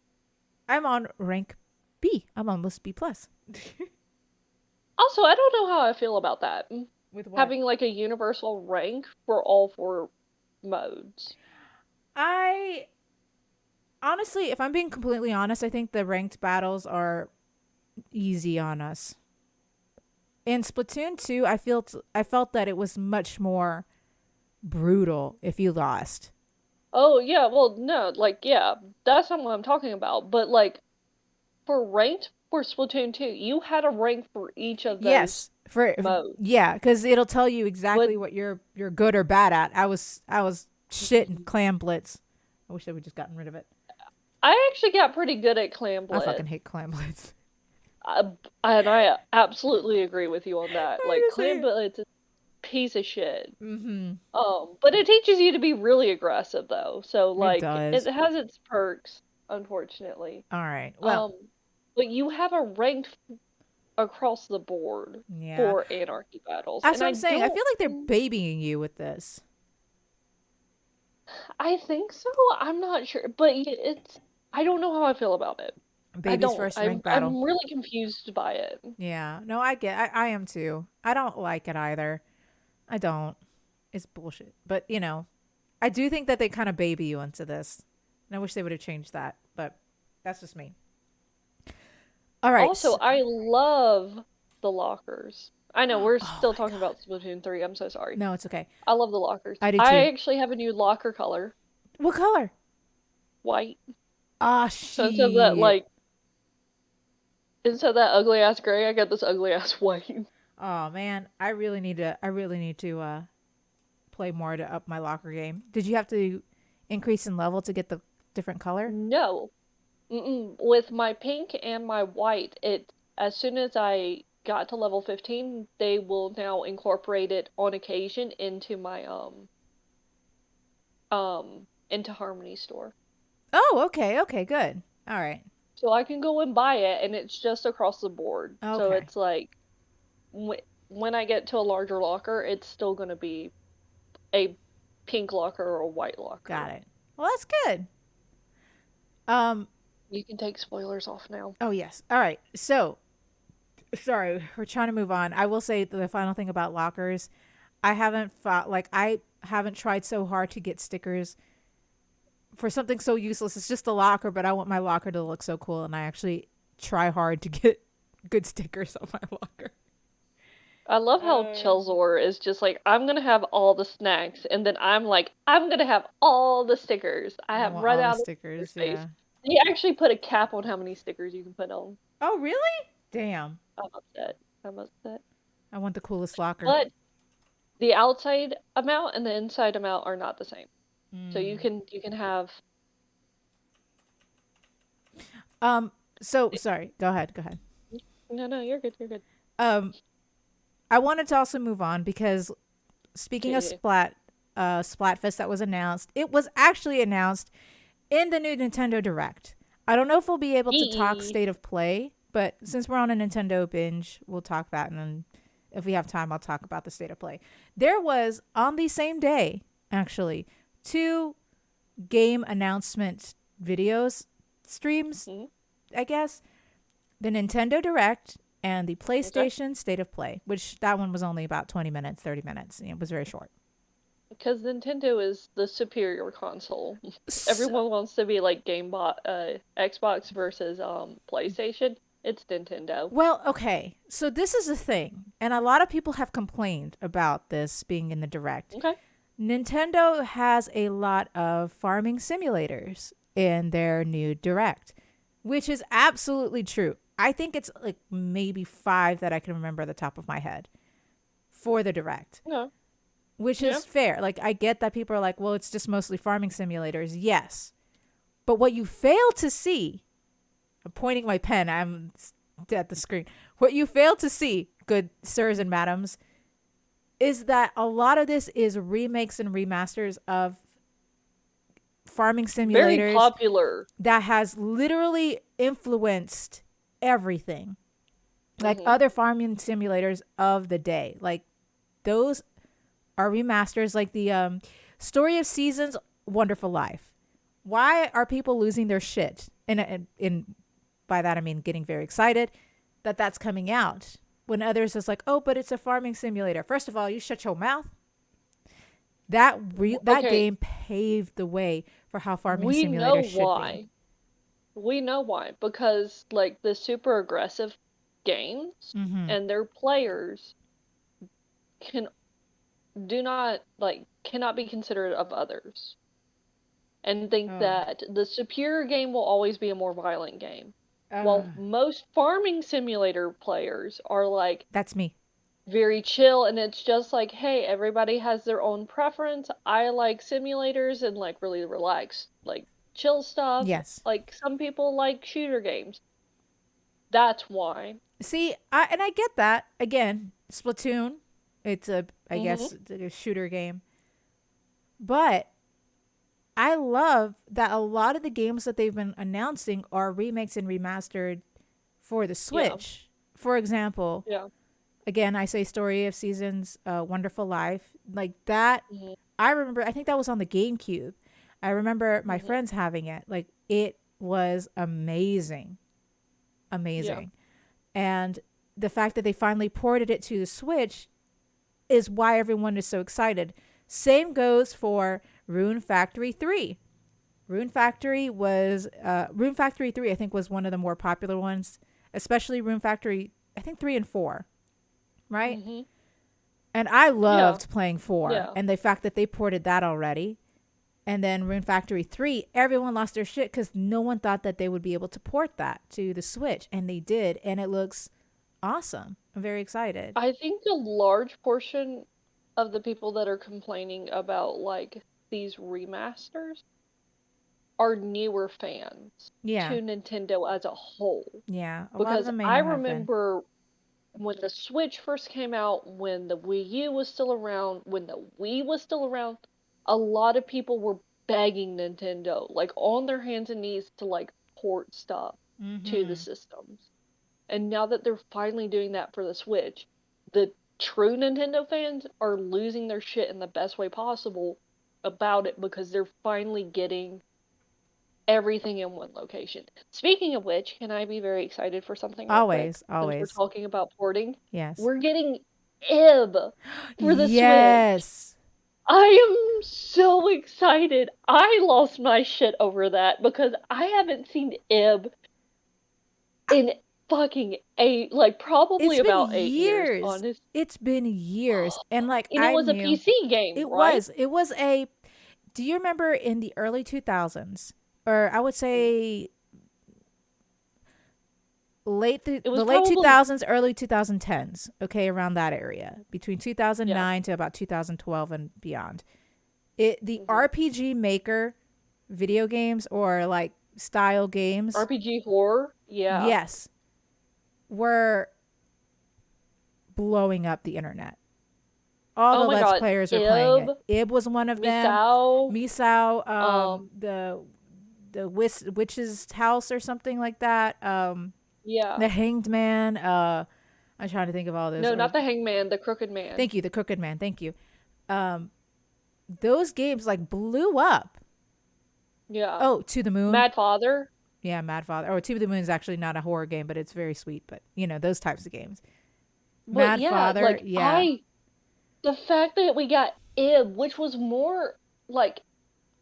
I'm on rank B. I'm on list B plus. Also, I don't know how I feel about that. With what? Having like a universal rank for all four modes. I honestly, if I'm being completely honest, I think the ranked battles are easy on us. In Splatoon 2, I felt that it was much more brutal if you lost. Oh yeah, well no, like yeah, that's not what I'm talking about. But like for ranked for Splatoon 2, you had a rank for each of those Yes, for modes. yeah, because it'll tell you But exactly what you're good or bad at. I was shit in Clam Blitz. I wish they would just gotten rid of it. I actually got pretty good at Clam I Blitz. fucking hate Clam Blitz. I, and I absolutely agree with you on that. I Like just hate Clam it. Blitz is a piece of shit. Mm-hmm. But it teaches you to be really aggressive though. So It like it does. has its perks, unfortunately. All right. Well, Um, but you have a ranked across the board yeah. for anarchy battles, That's and what I I'm saying. I don't. feel like they're babying you with this. I think so. I'm not sure, but it's. I don't know how I feel about it. I Baby's don't. first I'm rank battle. I'm really confused by it. Yeah. No, I am too. I don't like it either. I don't. It's bullshit. But, I do think that they kind of baby you into this. And I wish they would have changed that. But that's just me. All right. Also, I love the lockers. I know we're Oh still my talking God. about Splatoon 3. I'm so sorry. No, it's okay. I love the lockers. I do too. I actually have a new locker color, What color? white. Ah, So instead of that shit. like instead of that ugly ass gray, I got this ugly ass white. Oh man, I really need to play more to up my locker game. Did you have to increase in level to get the different color? No. Mm-mm. With my pink and my white, it as soon as I got to level 15, they will now incorporate it on occasion into my into Harmony store. Oh, okay. Okay, good. All right. So I can go and buy it and it's just across the board. So Okay. it's like when I get to a larger locker, it's still going to be a pink locker or a white Got locker. it. Well, that's good. Um, You can take spoilers off now. oh yes. All right. So, sorry, we're trying to move on. I will say the final thing about lockers, I haven't tried so hard to get stickers for something so useless. It's just a locker, but I want my locker to look so cool and I actually try hard to get good stickers on my locker. I love how Uh, Chelzor is just like, I'm gonna have all the snacks, and then I'm like, I'm gonna have all the stickers. I I have want run all the out of sticker stickers. space. Yeah. They actually put a cap on how many stickers you can put on. Oh, really? Damn. I'm upset. I'm upset. I want the coolest locker. But the outside amount and the inside amount are not the same. So Mm. you can have. Um. So sorry. Go ahead. Go ahead. No, no, you're good. You're good. Um. I wanted to also move on because speaking of Yeah. Splatfest that was announced, it was actually announced in the new Nintendo Direct. I don't know if we'll be able to talk Yee. state of play, but since we're on a Nintendo binge, we'll talk that, and then if we have time, I'll talk about the state of play. There was on the same day, actually, two game announcement videos streams, Mhm. I guess. The Nintendo Direct and the Okay. PlayStation State of Play, which that one was only about 20 minutes, 30 minutes. It was very short. Because Nintendo is the superior console. So, Everyone wants to be like Xbox versus PlayStation. It's Nintendo. well, okay. So this is a thing, and a lot of people have complained about this being in the Direct. Okay. Nintendo has a lot of farming simulators in their new Direct, which is absolutely true. I think it's like maybe five that I can remember at the top of my head for the Direct, Yeah. which Yeah. is fair. Like, I get that people are like, well, it's just mostly farming simulators. Yes. But what you fail to see, I'm pointing my pen, I'm at the screen. What you fail to see, good sirs and madams, is that a lot of this is remakes and remasters of farming Very simulators popular. that has literally influenced everything. Like Hmm. other farming simulators of the day. Like those are remasters, like the Story of Seasons, Wonderful Life. Why are people losing their shit? And by that I mean getting very excited that that's coming out when others is like, oh, but it's a farming simulator. First of all, you shut your mouth. That Okay, game paved the way for how farming we know simulator should be. why. We know why. Because, like, the super aggressive games Mm-hmm. and their players can do not, like, cannot be considerate of others. And think Oh, that the superior game will always be a more violent game. uh, While most farming simulator players are, like, that's me. very chill, and it's just like, hey, everybody has their own preference. I like simulators and like really relaxed, like chill stuff. Yes. Like some people like shooter games. That's why. See, I get that. Again, Splatoon, it's a I Mhm. guess it's a shooter game. But I love that a lot of the games that they've been announcing are remakes and remastered for the Yeah. Switch. For example, Yeah. again, I say Story of Seasons, Wonderful Life, like that. Mhm. I remember, I think that was on the GameCube. I remember my Mhm. friends having it. Like, it was amazing. Yeah. Amazing. And the fact that they finally ported it to the Switch is why everyone is so excited. Same goes for Rune Factory 3. Rune Factory 3 I think was one of the more popular ones, especially Rune Factory I think 3 and 4, right? Mhm. And I Yeah. loved playing 4 Yeah. and the fact that they ported that already. And then Rune Factory 3, everyone lost their shit cuz no one thought that they would be able to port that to the Switch, and they did, and it looks awesome. I'm very excited. I think a large portion of the people that are complaining about like these remasters are newer fans Yeah. to Nintendo as a whole. Yeah, a lot of Because them may I not have been. remember when the Switch first came out, when the Wii U was still around, when the Wii was still around, a lot of people were begging Nintendo, like on their hands and knees to like port stuff to the Mhm. systems. And now that they're finally doing that for the Switch, the true Nintendo fans are losing their shit in the best way possible about it because they're finally getting everything in one location. Speaking of which, can I be very excited for something real quick? Always, Since we're always. talking about porting, Yes. we're getting Ib for the Switch. Yes. I am so excited. I lost my shit over that because I haven't seen Ib I- in fucking eight, like probably It's been about 8 years, years. honest. It's been years. And like And it I was a knew PC game, right? it was a do you remember in the early 2000s, or I would say It was the late probably 2000s, early 2010s, okay, around that area, between yeah. 2009 to about 2012 and beyond. The hmm RPG Maker video games or like style games, RPG horror, yeah. yes, were blowing up the internet. All Oh the my Let's god, Players were playing Ib, it. Ib was one of them. Misao, Misao, um, the witch's house or something like that. yeah. The Hanged Man. I'm trying to think of all those. No, not the Hangman, the Crooked Man. Thank you, the Crooked Man. Thank you. Um, those games like blew up. Yeah. Oh, To the Moon. Mad Father. Yeah, Mad Father. Oh, To the Moon is actually not a horror game, but it's very sweet. But you know those types of games. But Mad yeah, Father. like Yeah. the fact that we got Ib, which was more like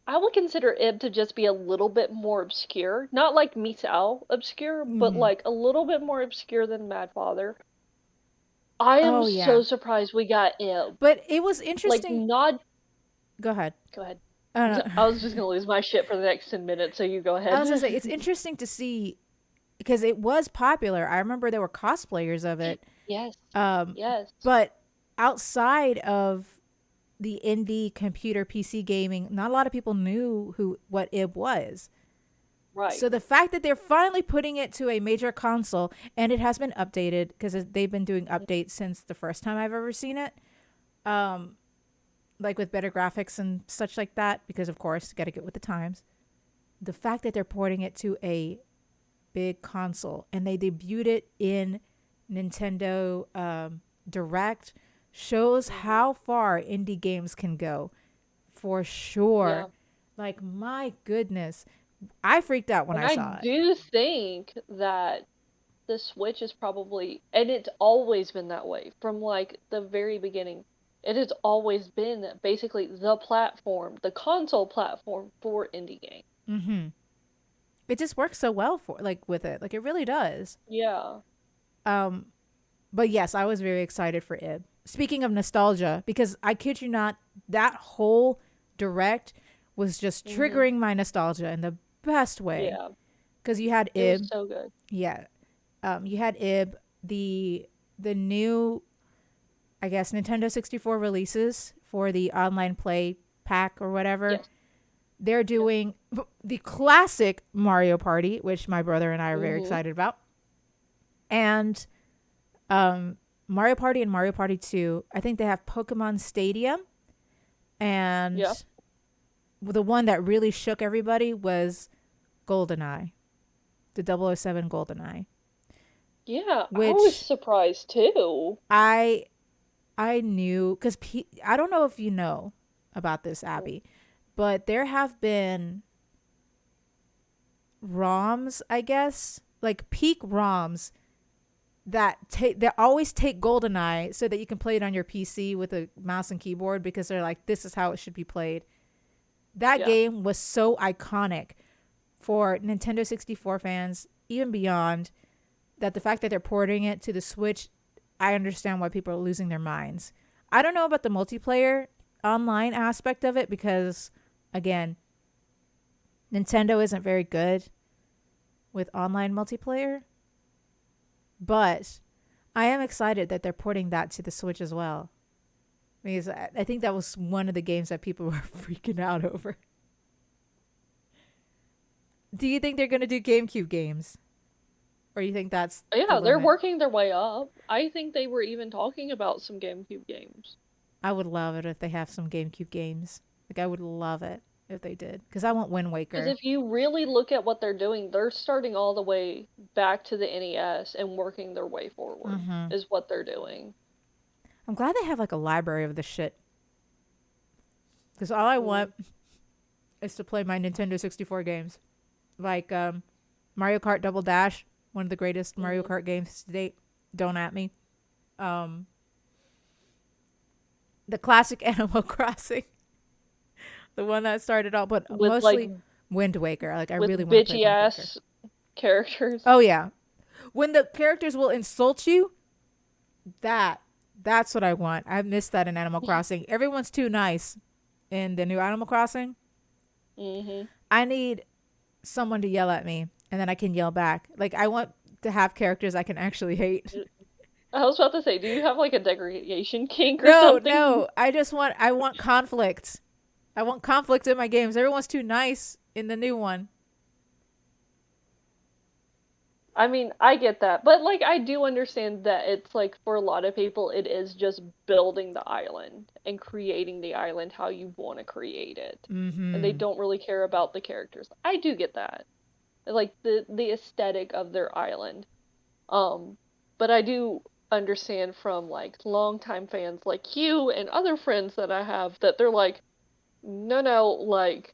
I would consider Ib to just be a little bit more obscure. Not like Misao obscure, but Hmm. like a little bit more obscure than Mad Father. I am Oh yeah. so surprised we got Ib. But it was Like, interesting. not. Go ahead. Go ahead. Oh, no. I was just gonna lose my shit for the next 10 minutes, so you go I was gonna ahead. say it's interesting to see because it was popular. I remember there were cosplayers of it. Yes. Um, Yes. but outside of the indie computer PC gaming, not a lot of people knew what IB was. Right. So the fact that they're finally putting it to a major console and it has been updated because they've been doing updates since the first time I've ever seen it, um, like with better graphics and such like that. Because of course, got to get with the times. The fact that they're porting it to a big console and they debuted it in Nintendo Direct shows hmm how far indie games can go for sure. Yeah. Like, my goodness. I freaked out when And I I saw it. do think that the Switch is probably, and it's always been that way from like the very beginning. It has always been basically the platform, the console platform for indie games. Mm-hmm. It just works so well for like with it. Like it really does. Yeah. Um, but yes, I was very excited for Ib. Speaking of nostalgia, because I kid you not, that whole direct was just Mhm. triggering my nostalgia in the best way. Yeah. Because you had It was Ib, so good. yeah. You had Ib, the new, I guess, Nintendo 64 releases for the online play pack or whatever. Yes. They're Yeah. doing the classic Mario Party, which my brother and I are very Mhm. excited about, and Mario Party and Mario Party 2. I think they have Pokemon Stadium, and Yeah. the one that really shook everybody was GoldenEye, the 007 GoldenEye, Yeah, I was which surprised too. I I knew because I don't know if you know about this, Mm. Abby, but there have been ROMs, I guess, like peak ROMs that always take GoldenEye so that you can play it on your PC with a mouse and keyboard because they're like, this is how it should be played. That Yeah. game was so iconic for Nintendo 64 fans, even beyond that. The fact that they're porting it to the Switch, I understand why people are losing their minds. I don't know about the multiplayer online aspect of it because, again, Nintendo isn't very good with online multiplayer, but I am excited that they're porting that to the Switch as well. Because I think that was one of the games that people were freaking out over. Do you think they're going to do GameCube games? Or you think that's the Yeah, they're limit? working their way up. I think they were even talking about some GameCube games. I would love it if they have some GameCube games. Like, I would love it if they did. Because I want Wind Because Waker. if you really look at what they're doing, they're starting all the way back to the NES and working their way forward, Mm-hmm. is what they're doing. I'm glad they have like a library of this shit. Because all I Mm. want is to play my Nintendo 64 games. Like Mario Kart Double Dash, one of the greatest Mario Mhm. Kart games to date. Don't at me. Um, the classic Animal Crossing, the one that started out, but With like mostly Wind Waker. Like I with really want to play bitchy Wind Waker. ass characters. Oh yeah, when the characters will insult you, that that's what I want. I missed that in Animal Crossing. Everyone's too nice in the new Animal Crossing. Mhm. I need someone to yell at me and then I can yell back. Like I want to have characters I can actually hate. I was about to say, do you have like a degradation kink or No, something? no. I want conflict. I want conflict in my games. Everyone's too nice in the new one. I mean, I get that, but like I do understand that it's like for a lot of people it is just building the island and creating the island how you want to create it. And they Mm-hmm. don't really care about the characters. I do get that. Like the aesthetic of their island. Um, but I do understand from like longtime fans like you and other friends that I have that they're like, no, no, like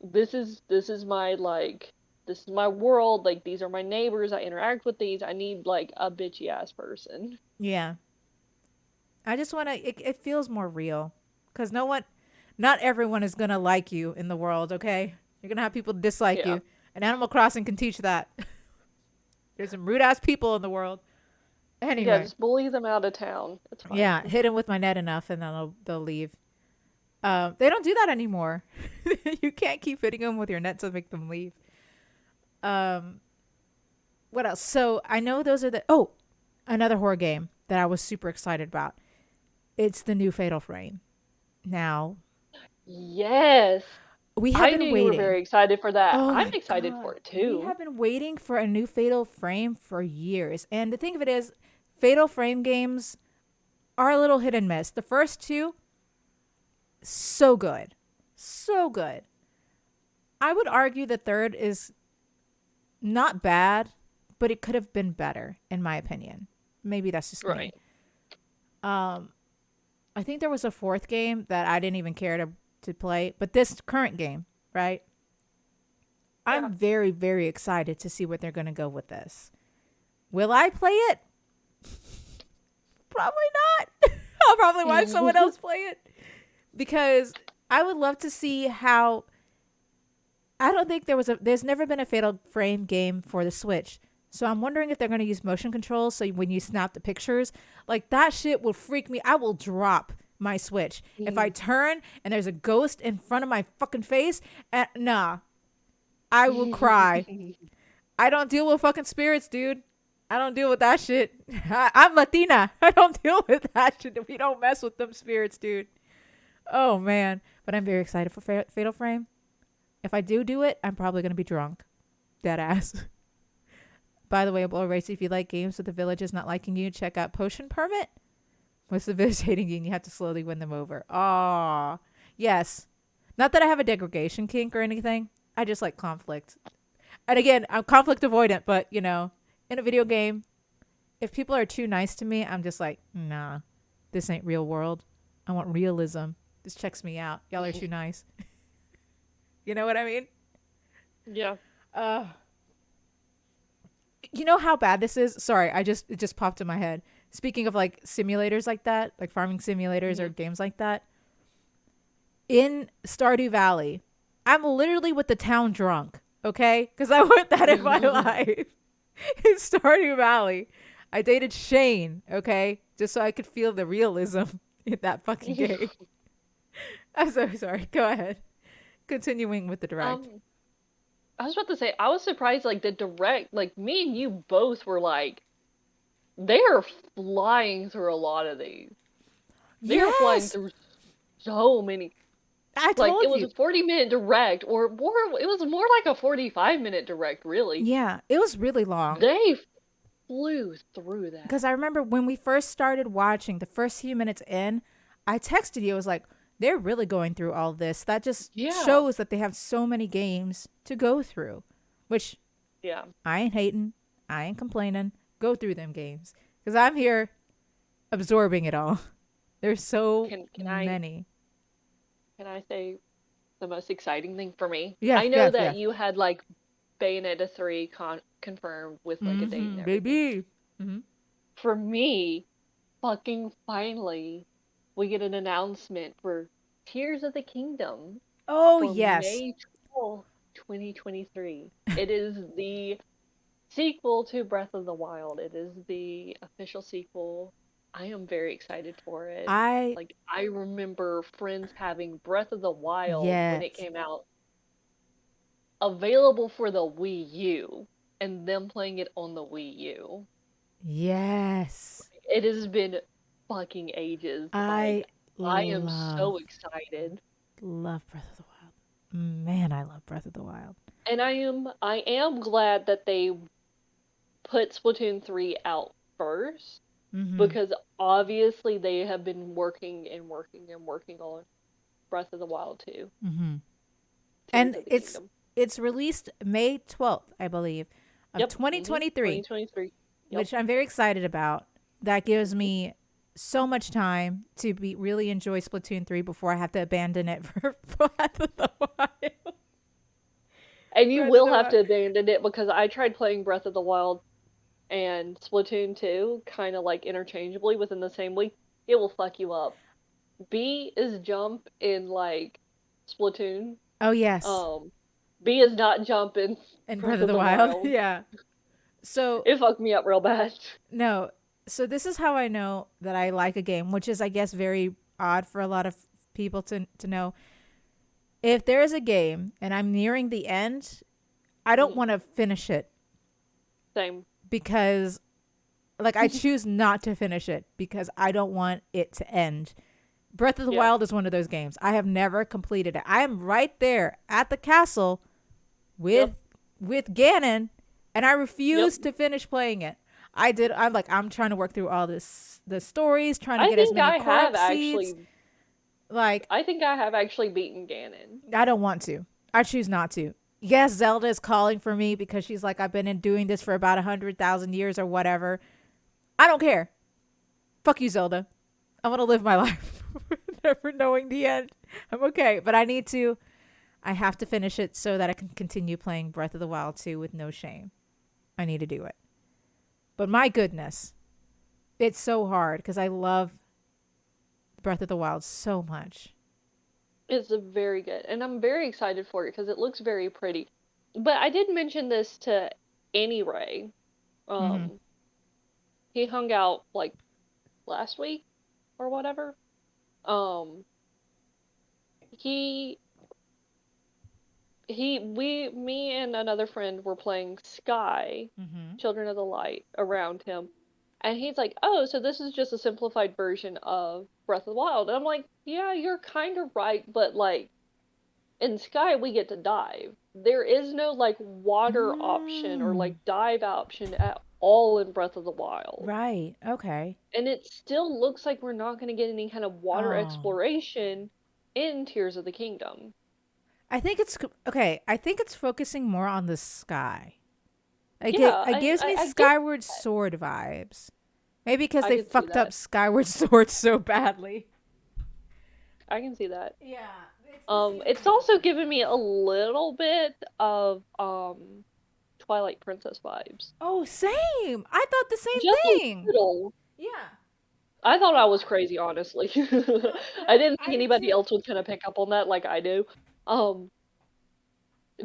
this is my like this is my world, like these are my neighbors, I interact with these, I need like a bitchy ass person. Yeah. I just want to, it feels more real. Because not everyone is going to like you in the world, okay? You're going to have people dislike Yeah. you. And Animal Crossing can teach that. There's some rude ass people in the world. Yeah, Anyway. just bully them out of town. It's fine. Yeah. Hit them with my net enough and then they'll leave. They don't do that anymore. You can't keep hitting them with your net to make them leave. Um, what else? So I know those are another horror game that I was super excited about. It's the new Fatal Frame. Now, Yes. we have I been knew you were waiting. very excited for that. Oh I'm my excited God. for it We too. have been waiting for a new Fatal Frame for years. And the thing of it is, Fatal Frame games are a little hit and miss. The first two, so good. So good. I would argue the third is not bad, but it could have been better, in my opinion. Maybe that's just me. Right. Um, I think there was a fourth game that I didn't even care to play, but this current game, right? Yeah. I'm very, very excited to see what they're going to go with this. Will I play it? Probably not. I'll probably watch someone else play it because I would love to see how. I don't think there's never been a Fatal Frame game for the Switch. So I'm wondering if they're going to use motion controls. So when you snap the pictures, like that shit will freak me. I will drop my Switch. If I turn and there's a ghost in front of my fucking face, nah, I will cry. I don't deal with fucking spirits, dude. I don't deal with that shit. I'm Latina. I don't deal with that shit. We don't mess with them spirits, dude. Oh, man. But I'm very excited for Fatal Frame. If I do it, I'm probably going to be drunk. Dead ass. By the way, Blow Race, if you like games with the villagers not liking you, check out Potion Permit. Once the village hating you, and you have to slowly win them over. Aw. Yes. Not that I have a degradation kink or anything. I just like conflict. And again, I'm conflict avoidant, but, you know, in a video game, if people are too nice to me, I'm just like, nah, this ain't real world. I want realism. This checks me out. Y'all are too nice. You know what I mean? Yeah. You know how bad this is? Sorry, it just popped in my head. Speaking of like simulators like that, like farming simulators or games like that. In Stardew Valley, I'm literally with the town drunk, okay? Because I want that in my life. In Stardew Valley, I dated Shane, okay? Just so I could feel the realism in that fucking game. I'm so sorry. Go ahead. Continuing with the direct. I was about to say, I was surprised, like, the direct, like, me and you both were like, they are flying through a lot of these. They are flying through so many. I Like, told it was you. a 40-minute direct, or more, it was more like a 45-minute direct, really. Yeah, it was really long. They flew through that. Because I remember when we first started watching, the first few minutes in, I texted you. I was like, they're really going through all this. That just shows that they have so many games to go through, which I ain't hating. I ain't complaining. Go through them games because I'm here absorbing it all. There's so many. Can I say the most exciting thing for me? Yeah, I know that you had like Bayonetta 3 confirmed with like a date and everything. Baby. Mm-hmm. For me, fucking finally, we get an announcement for Tears of the Kingdom. Oh, for yes. May 12th, 2023. It is the sequel to Breath of the Wild. It is the official sequel. I am very excited for it. I remember friends having Breath of the Wild when it came out available for the Wii U and them playing it on the Wii U. Yes. It has been fucking ages. I am so excited. Love Breath of the Wild. Man, I love Breath of the Wild. And I am glad that they put Splatoon 3 out first because obviously they have been working on Breath of the Wild too. And it's released May 12th, I believe, of 2023. 2023. Yep. Which I'm very excited about. That gives me so much time to really enjoy Splatoon 3 before I have to abandon it for Breath of the Wild. And you will have to abandon it because I tried playing Breath of the Wild and Splatoon 2 kind of like interchangeably within the same week. It will fuck you up. B is jump in like Splatoon. Oh yes. B is not jump in Breath of the Wild. Yeah. So it fucked me up real bad. No. So this is how I know that I like a game, which is I guess very odd for a lot of people to know. If there is a game and I'm nearing the end, I don't want to finish it. Same. Because like I choose not to finish it because I don't want it to end. Breath of the Wild is one of those games. I have never completed it. I am right there at the castle with Ganon, and I refuse to finish playing it. I'm trying to work through all the stories, trying to get as many correct seeds. I think I have actually beaten Ganon. I don't want to. I choose not to. Yes, Zelda is calling for me because she's like, I've been doing this for about 100,000 years or whatever. I don't care. Fuck you, Zelda. I want to live my life. never knowing the end. I'm okay, but I have to finish it so that I can continue playing Breath of the Wild 2 with no shame. I need to do it. But my goodness, it's so hard because I love Breath of the Wild so much. It's very good, and I'm very excited for it because it looks very pretty. But I did mention this to Annie Ray. Mm-hmm. Um, he hung out like last week or whatever. Um, he me and another friend were playing Sky, Mm-hmm. Children of the Light, around him, and he's like, "Oh, so this is just a simplified version of Breath of the Wild." And I'm like, "Yeah, you're kind of right, but like in Sky we get to dive. There is no like water option or Mm, like dive option at all in Breath of the Wild." right. Okay. And it still looks like we're not going to get any kind of water Oh. exploration in Tears of the Kingdom. I think it's okay. I think it's focusing more on the sky. Yeah, It gives me I get Skyward that. Sword vibes. Maybe because I they can see fucked up that. Skyward Sword so badly. I can see that. Yeah, it's the same It's thing. also given me a little bit of Twilight Princess vibes. Oh, same. I thought the same Just a thing. little. Yeah. I thought I was crazy, honestly. No, I didn't I think did anybody too. else would kind of pick up on that like I do. Um,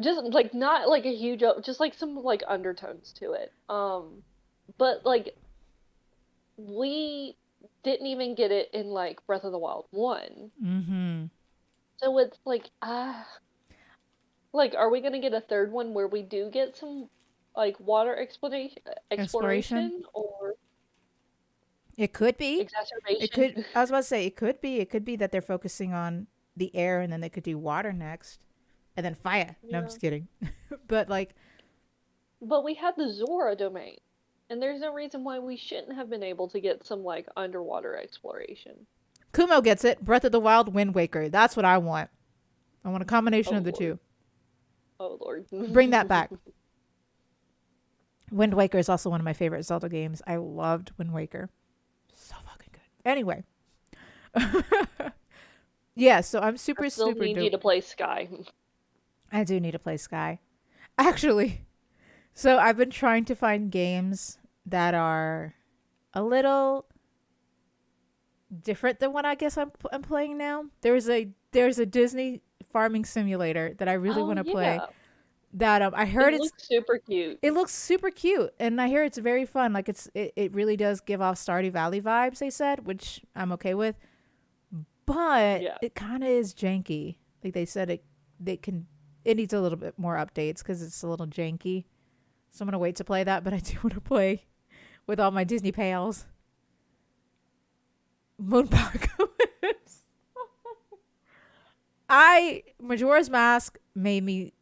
just like not like a huge, just like some like undertones to it. But like we didn't even get it in like Breath of the Wild 1. Mm-hmm. So it's like are we gonna get a third one where we do get some like water Exploration. exploration or It could be. It exacerbation? could. I was about to say it could be. It could be that they're focusing on the air, and then they could do water next, and then fire. No, I'm Yeah. just kidding. But like, But we had the Zora domain, and there's no reason why we shouldn't have been able to get some like underwater exploration. Kumo gets it. Breath of the Wild, Wind Waker. That's what I want. I want a combination Oh of the Lord. two. Oh Lord. Bring that back. Wind Waker is also one of my favorite Zelda games. I loved Wind Waker. So fucking good. Anyway, yeah. So I'm I super still super need you dope. to play Sky. I do need to play Sky. Actually, so I've been trying to find games that are a little different than what I guess I'm playing now. There's a Disney farming simulator that I really Oh want to play. yeah. That I It heard looks super cute. it looks super cute, and I hear it's very fun. Like it really does give off Stardew Valley vibes. They said, which I'm okay with, but Yeah. it kind of is janky. Like they said, it needs a little bit more updates because it's a little janky. So I'm gonna wait to play that, but I do want to play with all my Disney pals. Moonpark. I Majora's Mask made me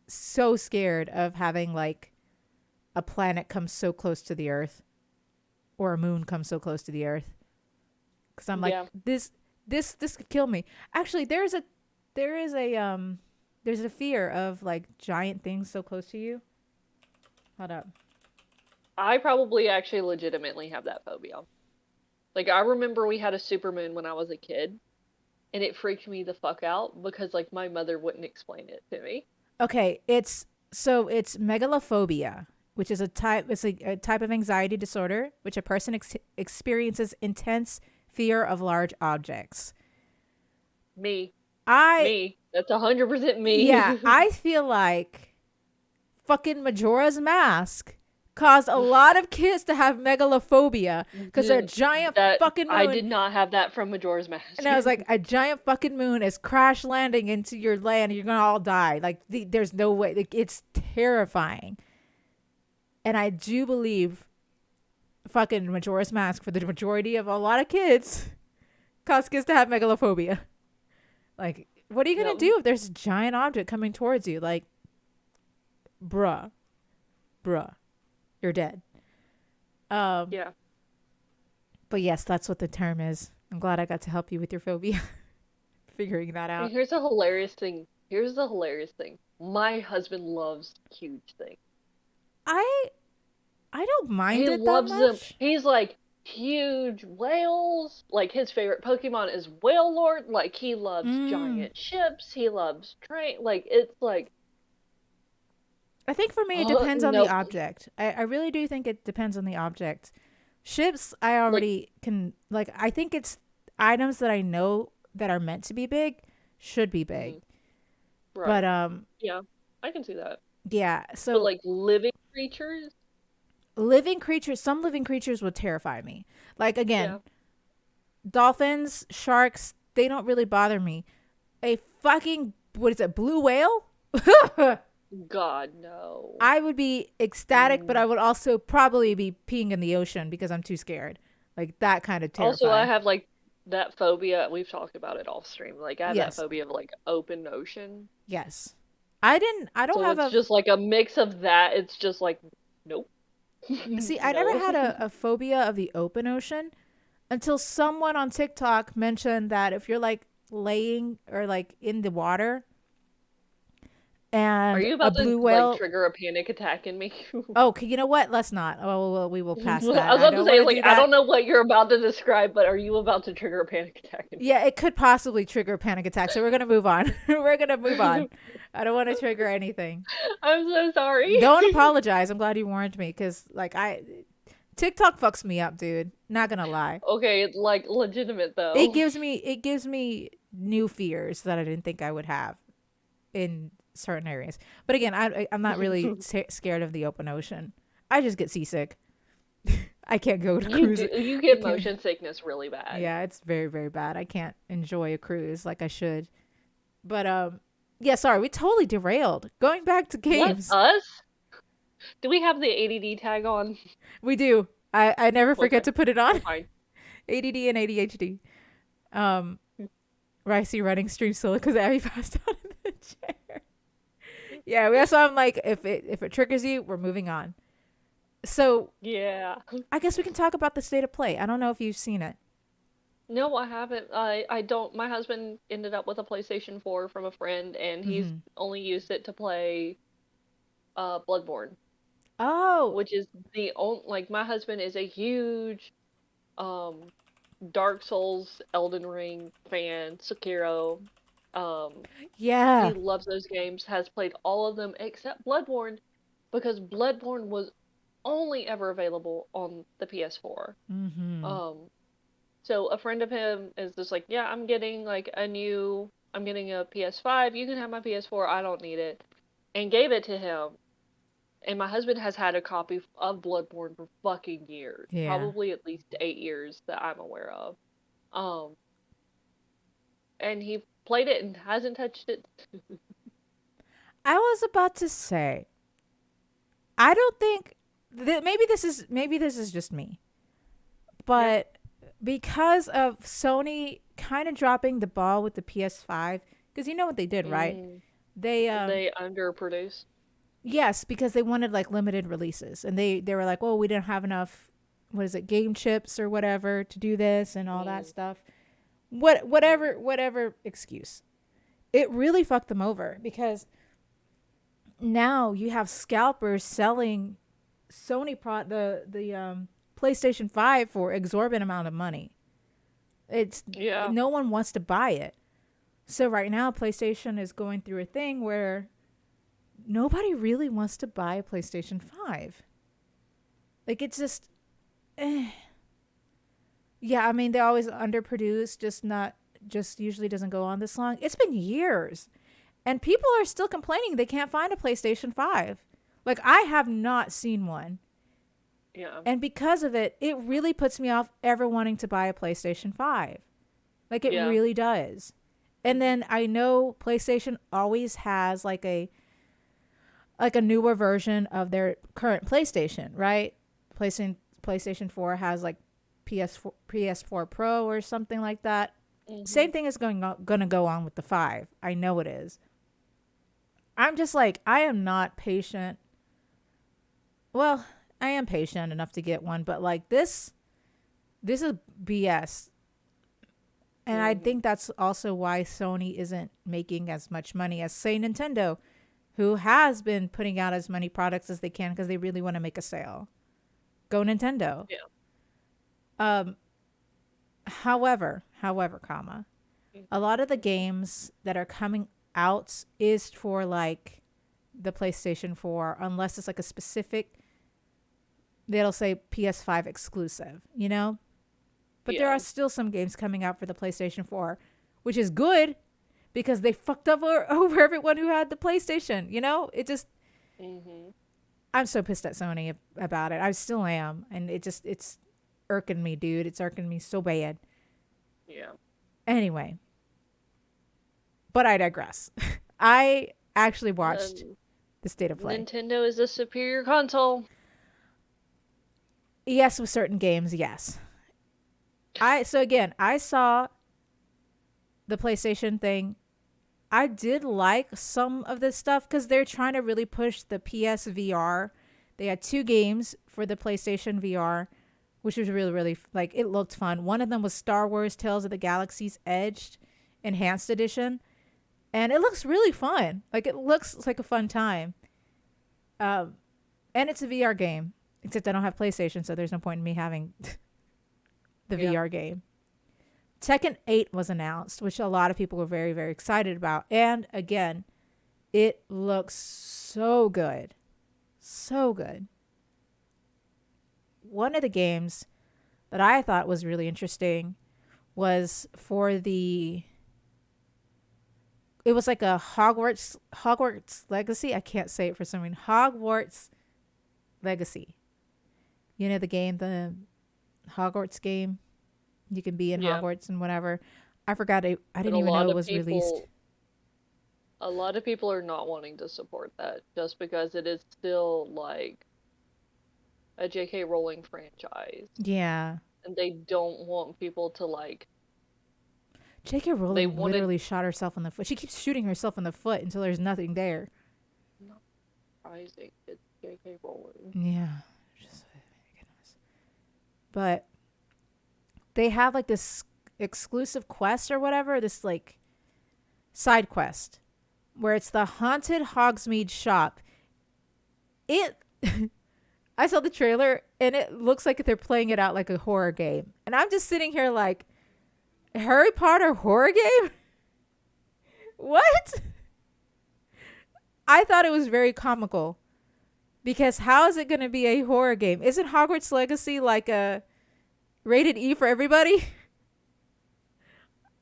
so scared of having like a planet come so close to the Earth or a moon come so close to the Earth because I'm like Yeah. this could kill me. Actually, there is a there's a fear of like giant things so close to you. Hold up. I probably actually legitimately have that phobia. Like I remember we had a supermoon when I was a kid, and it freaked me the fuck out because like my mother wouldn't explain it to me. Okay, it's megalophobia, which is a type of anxiety disorder which a person experiences intense fear of large objects. Me. I Me. That's 100% Yeah, me. I feel like fucking Majora's Mask caused a lot of kids to have megalophobia because a giant That fucking I moon. did not have that from Majora's And Mask. I was like, a giant fucking moon is crash landing into your land. And you're gonna all die. Like, there's no way. Like, it's terrifying. And I do believe fucking Majora's Mask for the majority of a lot of kids caused kids to have megalophobia. Like, what are you gonna Yep. do if there's a giant object coming towards you? Like, bruh, bruh, you're dead. Um, Yeah. but yes, that's what the term is. I'm glad I got to help you with your phobia, figuring that And out. here's a hilarious thing. Here's the hilarious thing. My husband loves huge things. I I don't mind He it that loves them. much. He's like, huge whales. Like his favorite Pokemon is Wailord. Like he loves Mm. giant ships. He loves train. Like it's like, I think for me, it oh depends on the nope. object. I really do think it depends on the object. Ships, I Like already can, like, I think it's items that I know that are meant to be big should be big. mhm, But, right. Yeah, I can see that. yeah. But So like living creatures, living creatures, some living creatures would terrify me. Like, again, yeah. dolphins, sharks, they don't really bother me. A fucking, what is it, blue whale? God no. I would be ecstatic, but Mm. I would also probably be peeing in the ocean because I'm too scared. Like that kind of Also, I terrify. have like that phobia. We've talked about it off stream. Like I have that Yes. phobia of like open ocean. Yes. I don't So have it's a, just like a mix of that. It's just like, nope. see, I never No. had a phobia of the open ocean until someone on TikTok mentioned that if you're like laying or like in the water Are and you a about to blue like whale, trigger a panic attack in me? oh, okay, you know what? Let's not. Oh, well, we will I pass that. was I about to don't say, want to like, do I that. don't know what you're about to describe, but are you about to trigger a panic attack in Yeah, it could possibly trigger a panic attack. So we're going to move on. We're going to move on. me? I don't want to trigger anything. I'm so sorry. Don't apologize. I'm glad you warned me because, like, TikTok fucks me up, dude. Not gonna lie. Okay, like legitimate It though. gives me it gives me new fears that I didn't think I would have in certain areas. But again, I'm not really scared of the open ocean. I just get seasick. I can't go to You cruise. do, you I get can't. motion sickness really bad. Yeah, it's very very bad. I can't enjoy a cruise like I should. But yeah. Sorry, we totally derailed. Going back to What, games, us? Do we have the ADD tag on? we do. I never forget Okay, to put it on. fine. ADD and ADHD. Um, Ricey running stream solo because Abby passed out in the chair. Yeah, that's why I'm like, if it triggers you, we're moving on. So Yeah. I guess we can talk about the state of play. I don't know if you've seen it. No, I haven't. I don't. My husband ended up with a PlayStation 4 from a friend, and he's Mm-hmm. only used it to play Bloodborne, Oh, which is the only, like, my husband is a huge um Dark Souls, Elden Ring fan, Sekiro. He yeah. loves those games, has played all of them except Bloodborne because Bloodborne was only ever available on the PS4. Mm-hmm. Um, so a friend of him is just like, yeah, I'm getting a PS5. You can have my PS4. I don't need it. And gave it to him. And my husband has had a copy of Bloodborne for fucking years. Yeah. Probably at least 8 years that I'm aware of. Um, and he played it and hasn't touched it. I was about to say, I don't think that maybe this is just me, Yeah. but because of Sony kind of dropping the ball with the PS5, because you know what they did, right? Mm, They they underproduced. yes, because they wanted like limited releases, and they were like, "Oh, we didn't have enough, what is it, game chips or whatever to do this and all that Mm, stuff." mm, Whatever excuse. It really fucked them over because now you have scalpers selling the PlayStation 5 for exorbitant amount of money. It's yeah. no one wants to buy it. So right now PlayStation is going through a thing where nobody really wants to buy a PlayStation 5. Like it's just yeah, I mean they always underproduce, just usually doesn't go on this long. It's been years. And people are still complaining they can't find a PlayStation 5. Like I have not seen one. Yeah. And because of it, it really puts me off ever wanting to buy a PlayStation 5. Like it Yeah. really does. And Mhm. then I know PlayStation always has like a newer version of their current PlayStation, right? PlayStation 4 has like PS4 Pro or something like that. Mhm. Same thing is going to go on with the 5. I know it is. I'm just like I am not patient. Well, I am patient enough to get one, but like this is BS. And I Mhm. think that's also why Sony isn't making as much money as, say, Nintendo, who has been putting out as many products as they can because they really want to make a sale. Go Nintendo. Yeah. Um, however, comma, a lot of the games that are coming out is for like the PlayStation 4, unless it's like a specific, they'll say PS5 exclusive, you know? But there Yeah. are still some games coming out for the PlayStation 4, which is good because they fucked up over everyone who had the PlayStation, you know? It just, Mhm. I'm so pissed at Sony about it. I still am. And it's irking me, dude. It's irking me so bad. Yeah. Anyway, but I digress. I actually watched Um, the State of Play. Nintendo is the superior console. Yes, with certain games, yes. So again, I saw the PlayStation thing. I did like some of this stuff because they're trying to really push the PSVR. They had 2 games for the PlayStation VR, which was really, really like it looked fun. One of them was Star Wars Tales of the Galaxy's Edge Enhanced Edition, and it looks really fun. Like it looks like a fun time. Um, and it's a VR game, except I don't have PlayStation, so there's no point in me having the Yeah. VR game. Tekken 8 was announced, which a lot of people were very, very excited about. And again, it looks so good. So good. One of the games that I thought was really interesting was for the, it was like a Hogwarts Legacy. I can't say it for some reason. Hogwarts Legacy. You know the game, the Hogwarts game? You can be in Yeah. Hogwarts and whatever. I forgot it. I But didn't a even know lot it of was released. people a lot of people are not wanting to support that just because it is still like a J.K. Rowling franchise, Yeah. and they don't want people to like J.K. they Rowling wanted literally shot herself in the foot. She keeps shooting herself in the foot until there's nothing there. not surprising it's J.K. Rowling. Yeah. Just, goodness. But they have like this exclusive quest or whatever, this like side quest where it's the haunted Hogsmeade shop. It I saw the trailer and it looks like they're playing it out like a horror game. And I'm just sitting here like, Harry Potter horror game? What? I thought it was very comical because how is it going to be a horror game? Isn't Hogwarts Legacy like a rated E for everybody?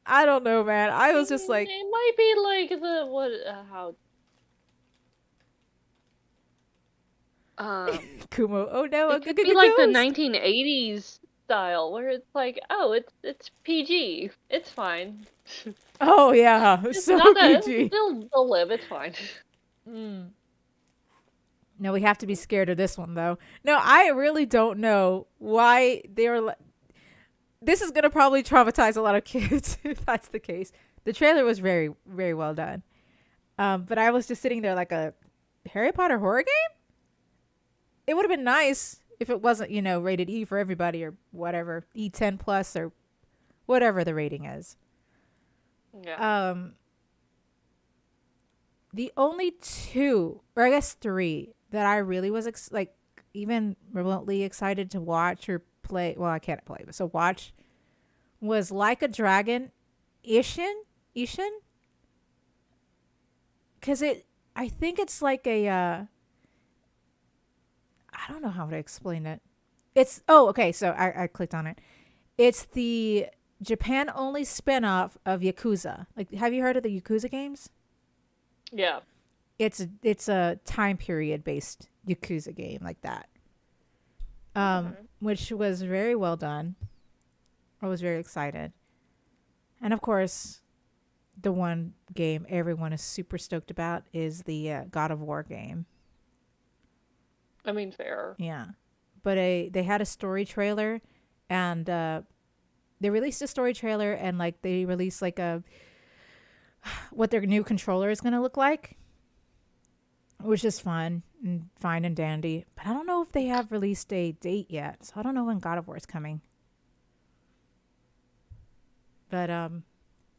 I don't know, man. I was just like, It might be like the what how Kumo. Oh no, it could be like the 1980s style where it's like, oh, it's PG. It's fine. Oh yeah, It's so not that PG. they'll live, it's fine. No, we have to be scared of this one though. No, I really don't know why they were. This is gonna probably traumatize a lot of kids if that's the case. The trailer was very, very well done. But I was just sitting there like a Harry Potter horror game. It would have been nice if it wasn't, rated E for everybody or whatever, E10 plus or whatever the rating is. Yeah. The only 2, or I guess 3, that I really was like even remotely excited to watch or play. Well, I can't play, but so watch was Like a Dragon, Ishin, because I think it's like a. I don't know how to explain it. Okay. So I clicked on it. It's the Japan only spinoff of Yakuza. Like, have you heard of the Yakuza games? Yeah. It's a time period based Yakuza game like that. Which was very well done. I was very excited. And of course, the one game everyone is super stoked about is the God of War game. I mean, fair. Yeah. But they had a story trailer and they released a story trailer and like they released like what their new controller is going to look like, which is fun and fine and dandy. But I don't know if they have released a date yet. So I don't know when God of War is coming. But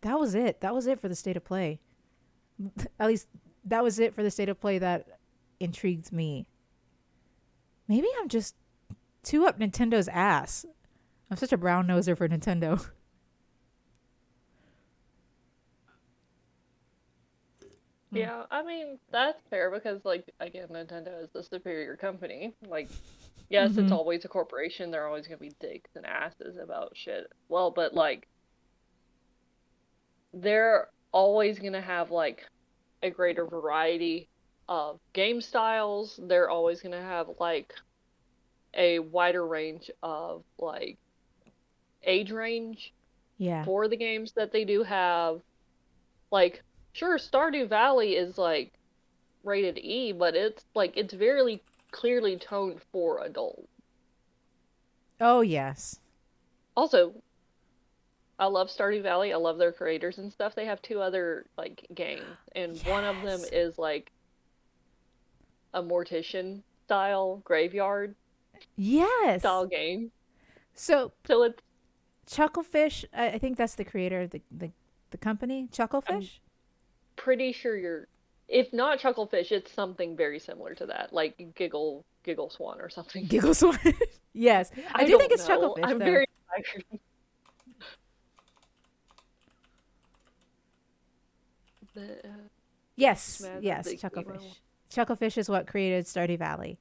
that was it. That was it for the State of Play. At least that was it for the State of Play that intrigued me. Maybe I'm just too up Nintendo's ass. I'm such a brown noser for Nintendo. Mm. Yeah, I mean, that's fair because, like, again, Nintendo is the superior company. Like, yes, it's Mm-hmm. always a corporation. They're always gonna be dicks and asses about shit. Well, but like, they're always gonna have like a greater variety of game styles. They're always gonna have like a wider range of like age range Yeah. for the games that they do have. Like, sure, Stardew Valley is like rated E, but it's like it's very clearly toned for adults. Oh yes. Also, I love Stardew Valley. I love their creators and stuff. They have two other like games, and one of them Yes. is like a mortician style graveyard Yes. style game. So So it's Chucklefish, I think that's the creator of the company, I'm Chucklefish. pretty sure you're if not Chucklefish, it's something very similar to that, like Giggle Swan or something. Giggles one. Yes. I I do think don't it's know. Chucklefish I'm though. very tired. The Yes. man of Yes, the emo. Chucklefish. Chucklefish is what created Stardew Valley.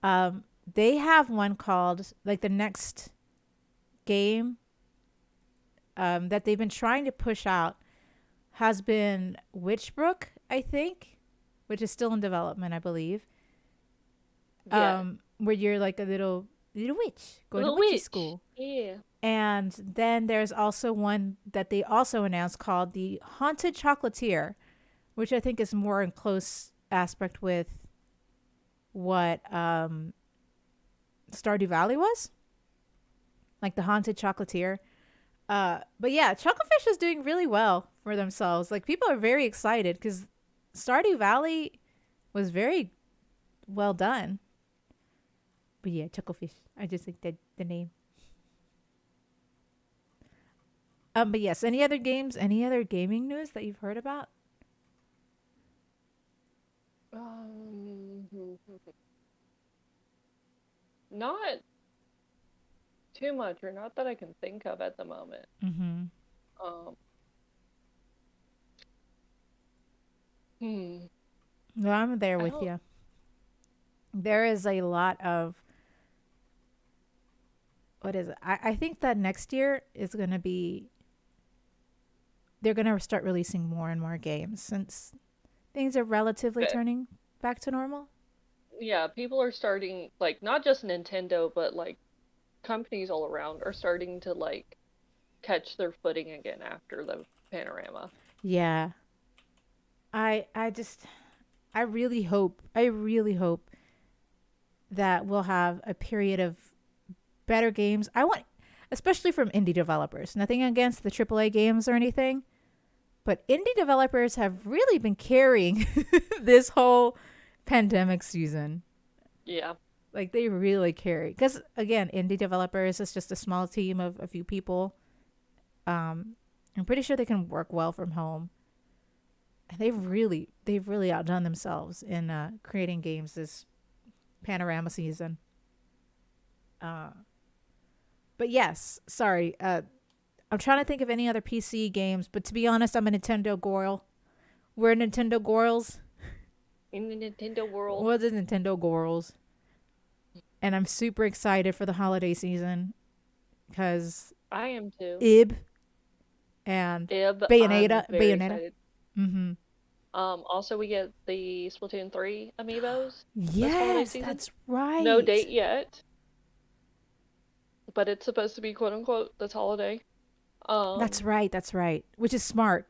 Um, they have one called like the next game that they've been trying to push out has been Witchbrook, I think, which is still in development, I believe. Yeah, Where you're like a little witch going to the witchy witch. school. Yeah. And then there's also one that they also announced called the Haunted Chocolatier, which I think is more in close aspect with what Stardew Valley was, like the Haunted Chocolatier. But yeah, Chucklefish is doing really well for themselves. Like people are very excited because Stardew Valley was very well done. But yeah, Chucklefish. I just like the name. But yes, any other games, any other gaming news that you've heard about? Um, not too much, or not that I can think of at the moment. Mm-hmm. Um, hmm. No, I'm there I with don't. you. There is a lot of what is it? I think that next year is gonna be they're gonna start releasing more and more games since things are relatively But turning back to normal. yeah, people are starting like not just Nintendo, but like companies all around are starting to like catch their footing again after the panorama. Yeah. I just I really hope that we'll have a period of better games. I want especially from indie developers. Nothing against the AAA games or anything, but indie developers have really been carrying this whole pandemic season. Yeah. Like they really carry because again, indie developers is just a small team of a few people. Um, I'm pretty sure they can work well from home. And they've really outdone themselves in creating games this panorama season. Uh, but yes, sorry. I'm trying to think of any other PC games, but to be honest, I'm a Nintendo girl. We're Nintendo girls. In the Nintendo world, We're the Nintendo girls, and I'm super excited for the holiday season because I am too. Ib and Ib, I'm very Bayonetta. excited. Mm-hmm. Also we get the Splatoon 3 amiibos this holiday Yes, season. that's No right. date yet, but it's supposed to be quote unquote this holiday. That's Um, right. That's right. Which is smart.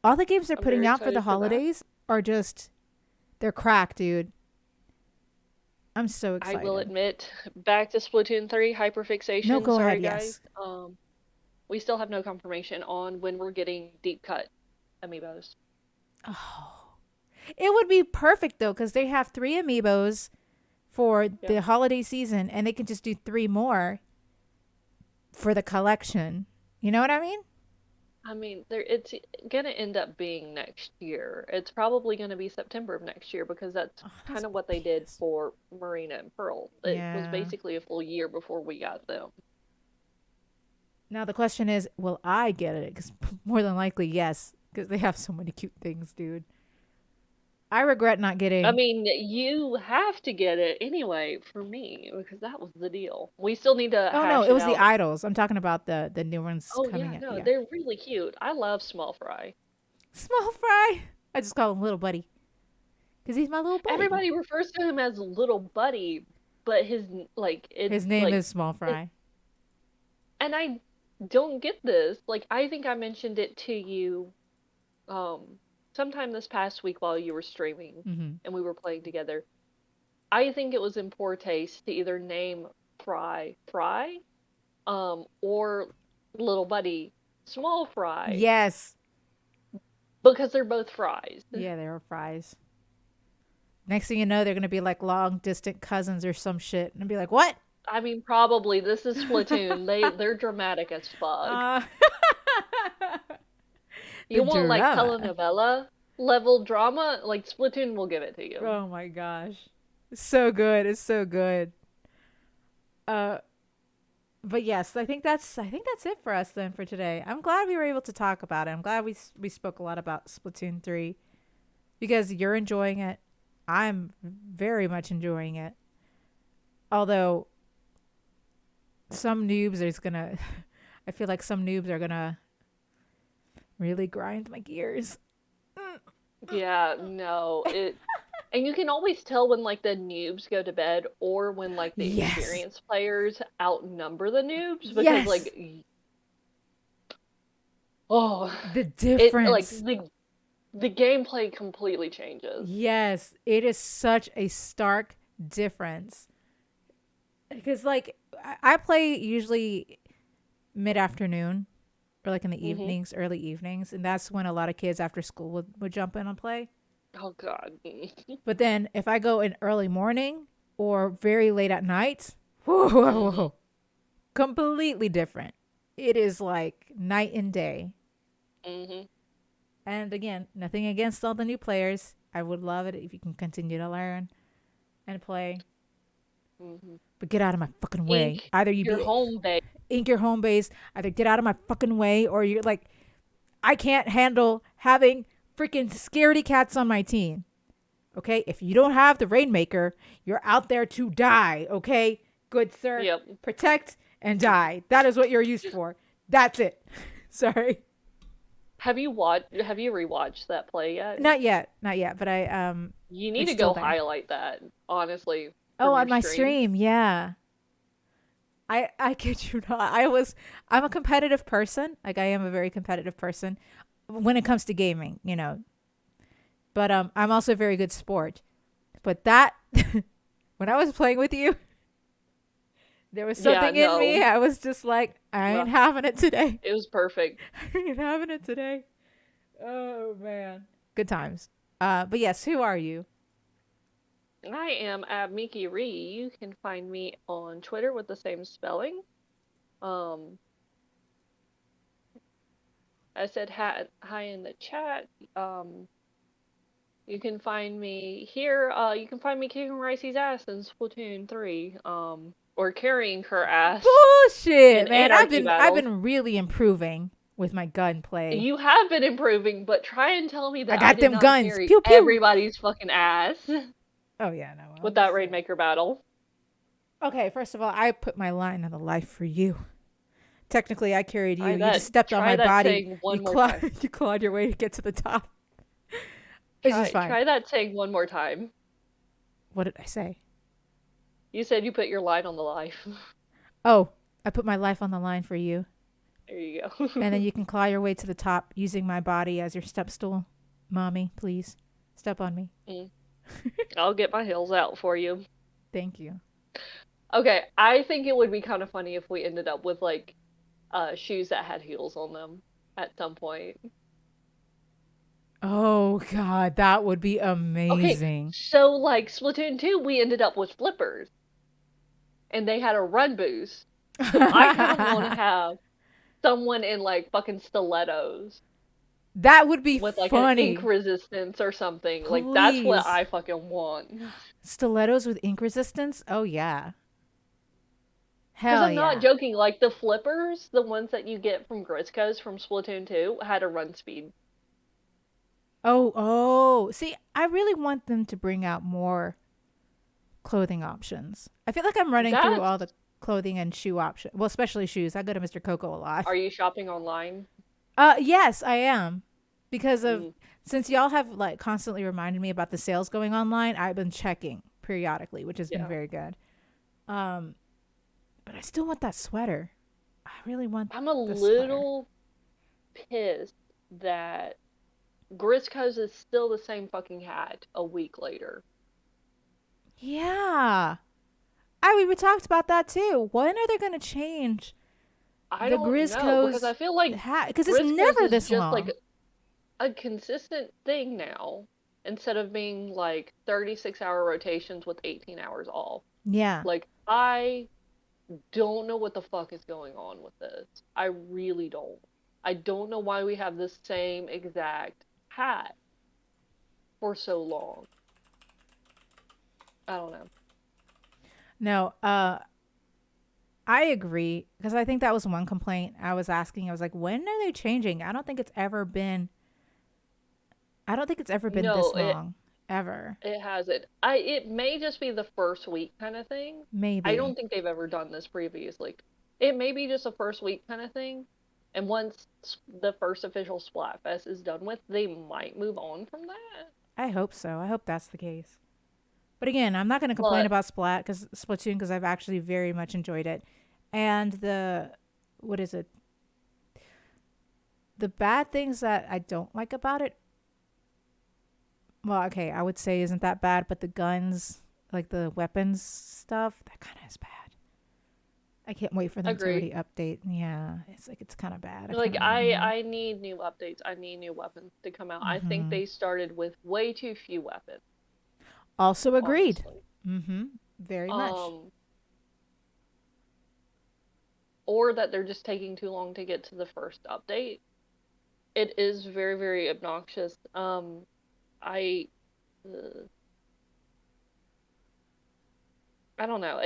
All the games they're I'm putting very out for the excited for that. holidays are just they're crack, dude. I'm so I will excited. admit, back to Splatoon 3 No, hyperfixation. go ahead. Sorry guys. Yes. We still have no confirmation on when we're getting deep cut amiibos. Oh, it would be perfect though because they have 3 amiibos for Yeah. the holiday season, and they can just do 3 more for the collection. You know what I mean? I mean, there it's gonna end up being next year. It's probably gonna be September of next year because that's Oh, kind that's of what they did pissed. for Marina and Pearl. It was Yeah. basically a full year before we got them. Now the question is, will I get it? Because more than likely, yes. Because they have so many cute things, dude. I regret not I getting. mean, you have to get it anyway for me because that was the deal. We still need to Oh no, hash it it was the out. idols. I'm talking about the new ones Oh coming yeah, out. no, Yeah, they're really cute. I love Small Fry. small fry. I just call him little buddy because he's my little buddy. Everybody refers to him as Little Buddy, but like it's His name like is Small it, Fry. and I don't get this. Like I think I mentioned it to you sometime this past week while you were streaming Mm-hmm. and we were playing together. I think it was in poor taste to either name Fry, or Little Buddy Small Fry Yes. because they're both fries. Yeah, they were fries. Next thing you know, they're gonna be like long distant cousins or some shit, and be like, "What?" I mean, probably this is Splatoon. They're dramatic as fuck. Uh, the You want like drama. telenovela level drama? Like Splatoon will give it to you. Oh my gosh, it's so good. It's so good. Uh, but yes, I think that's it for us then for today. I'm glad we were able to talk about it. I'm glad we spoke a lot about Splatoon 3 because you're enjoying it. I'm very much enjoying it. Although some noobs is gonna I feel like some noobs are gonna really grind my gears. Yeah, no, it and you can always tell when like the noobs go to bed or when like the Yes. experienced players outnumber the noobs because Yes. like oh, The it like difference. the gameplay completely changes. Yes, it is such a stark difference. Because like I play usually mid-afternoon or like in the Mhm. evenings, early evenings, and that's when a lot of kids after school would jump in and play. Oh God. But then if I go in early morning or very late at night, whoa, whoa, Mhm. whoa, completely different. It is like night and day. Mhm. And again, nothing against all the new players. I would love it if you can continue to learn and play. Mhm. But get out of my fucking way. Ink Either you your be home base. ink your home base, either get out of my fucking way, or you're like, I can't handle having freaking scaredy cats on my team. Okay? If you don't have the Rainmaker, you're out there to die. Okay? Good sir. Yep. Protect and die. That is what you're used for. That's it. Sorry. Have you rewatched that play yet? Not yet. Not yet. But You need it's to still go there. highlight that, honestly, Oh, from your on my stream. stream. Yeah. I kid you not. I'm a competitive person. Like I am a very competitive person when it comes to gaming, you know. But I'm also a very good sport. But that when I was playing with you, there was Yeah, something in me. no. I was just like, I ain't Well, having it today. it was perfect. I ain't having it today. Oh man. Good times. But yes, who are you? I am at Miki Ree. You can find me on Twitter with the same spelling. Um, I said hi in the chat. Um, you can find me here. You can find me kicking Ricey's ass in Splatoon 3. Or carrying her ass in Bullshit, man. I've Anarchy been I've battles. been really improving with my gunplay. You have been improving, but try and tell me I that I got did them not guns. carry Pew pew. everybody's fucking ass Oh yeah, no. with I'm that just saying. Rainmaker battle. Okay, first of all, I put my line on the life for you. Technically, I carried you. Try You that. just stepped on Try my that body. saying You one more clawed. time. You clawed your way to get to the top. It's just fine. Try that saying one more time. What did I say? You said you put your line on the life. Oh, I put my life on the line for you, There you and then go. you can claw your way to the top using my body as your step stool. Mommy, please step on me. Mm. I'll get my heels out for you. Thank you. Okay, I think it would be kind of funny if we ended up with like shoes that had heels on them at some point. Oh God, that would be Okay, amazing. so like Splatoon 2, we ended up with flippers and they had a run boost. So I kind of want to have someone in like fucking stilettos That would be with like an ink funny. resistance or something. Like that's what Please. I fucking want. Stilettos with ink resistance? Oh yeah. Because Hell I'm not yeah. joking, like the flippers, the ones that you get from Grisco's from Splatoon 2, had a run speed. Oh. See, I really want them to bring out more clothing options. I feel like I'm running through all That's. the clothing and shoe options. Well, especially shoes. I go to Mr. Coco a lot. Are you shopping online? Yes, I am. Because of Mm, since y'all have like constantly reminded me about the sales going online, I've been checking periodically, which has been yeah. very good. Um, but I still want that sweater. I really want I'm a the sweater. little pissed that Grisco's is still the same fucking hat a week later. Yeah. We talked about that too. When are they going to change I the don't know because I Grisco's feel like hat? Because it's Grisco's never is this just like long. a consistent thing now instead of being like 36-hour rotations with 18 hours off. Yeah. Like, I don't know what the fuck is going on with this. I really don't. I don't know why we have the same exact hat for so long. I don't know. No, I agree because I think that was one complaint I was asking. I was like, when are they changing? I don't think it's ever been No, this it long. Ever. it hasn't. It may just be the first week kind of thing. I Maybe. don't think they've ever done this previously. It may be just a first week kind of thing. And once the first official Splatfest is done with, they might move on from that. I hope so. I hope that's the case. But again, I'm not going to complain But about Splatoon because I've actually very much enjoyed it. And what is it? The bad things that I don't like about it, well, okay, I would say isn't that bad, but the guns, like the weapons stuff, that kind of is bad. I can't wait for them to agree. already update. Yeah, it's like it's kind of bad. I Like kind of want more. I need new updates. I need new weapons to come out. I think Mm-hmm. they started with way too few weapons, Also agreed. honestly. Mm-hmm. Very much. Um, or that they're just taking too long to get to the first update. It is very, very obnoxious. I uh, I don't know.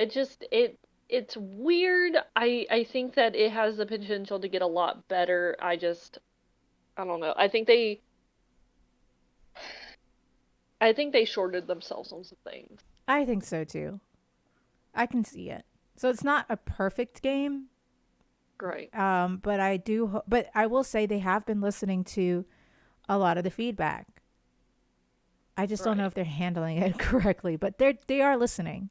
It's weird. I think that it has the potential to get a lot better. I don't know. I think they shorted themselves on some things. I think so too. I can see it. So it's not a perfect game, Great. but but I will say they have been listening to a lot of the feedback. I just don't know Right. if they're handling it correctly, but they are listening,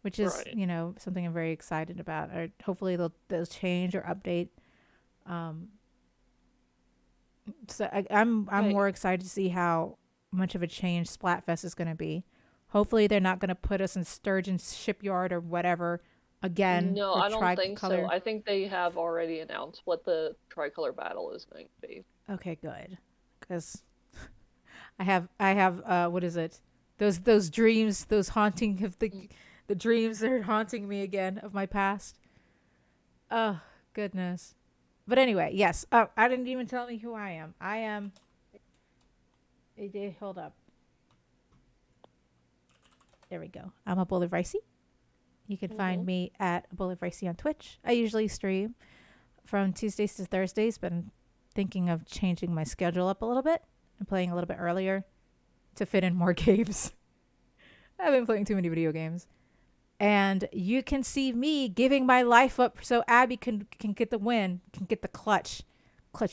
which is Right. something I'm very excited about. Or hopefully they'll change or update. Um, so I'm Hey, more excited to see how much of a change Splatfest is going to be. Hopefully they're not going to put us in Sturgeon's shipyard or whatever again no, for I don't think so. tricolor. I think they have already announced what the tricolor battle is going to be. Okay, good, because I have what is it? Those dreams, those haunting of the dreams are haunting me again of my past. Oh goodness. But anyway, yes. Oh, I didn't even tell me who I am. I am. Hold up. There we go. I'm a Bullet Ricey. You can Hmm. find me at Bullet Ricey on Twitch. I usually stream from Tuesdays to Thursdays, but I'm thinking of changing my schedule up a little bit and playing a little bit earlier to fit in more games. I've been playing too many video games. And you can see me giving my life up so Abby can get the win, can get the clutch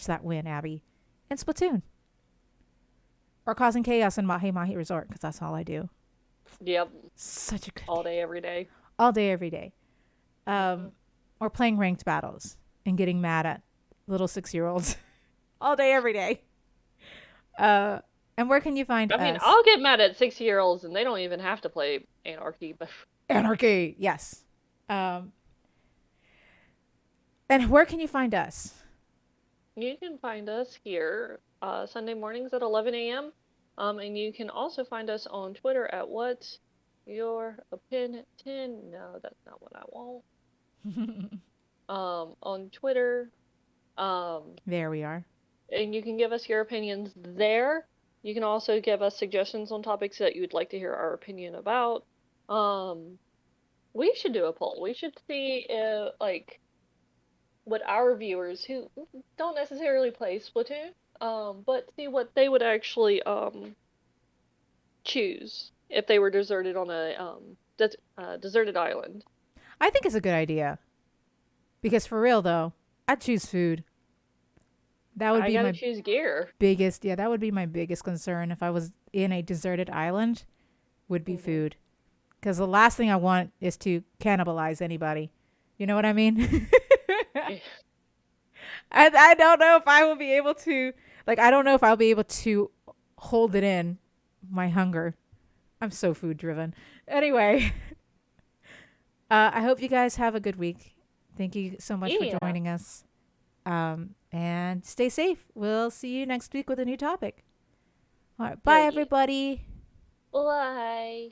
that win, Abby, in Splatoon, or causing chaos in Mahi Mahi Resort because that's all I do. Yep. Such a good All game, day, every day. all day, every day. Hmm. Or playing ranked battles and getting mad at little 6-year-olds all day, every day. Uh, and where can you find I mean, us? I'll get mad at 6-year-olds and they don't even have to play Anarchy, but Anarchy, yes. Um, and where can you find us? you can find us here Sunday mornings at 11 a.m. And you can also find us on Twitter at What's Your Opinion? No, that's not what I want. On Twitter. Um, There we are. and you can give us your opinions there. You can also give us suggestions on topics that you would like to hear our opinion about. Um, We should do a poll. We should see if, like, what our viewers who don't necessarily play Splatoon, but see what they would actually choose if they were deserted on a deserted island. I think it's a good idea because for real though, I'd choose food. That would I be gotta my choose gear. biggest, yeah, that would be my biggest concern if I was in a deserted island would be Hmm. food. Because the last thing I want is to cannibalize anybody. You know what I mean? I don't know if I will be able to, like, I don't know if I'll be able to hold it in, my hunger. I'm so food driven. Anyway, I hope you guys have a good week. Thank you so much for Yeah. joining us. And stay safe. We'll see you next week with a new topic. All right. Bye, Period. everybody. Bye.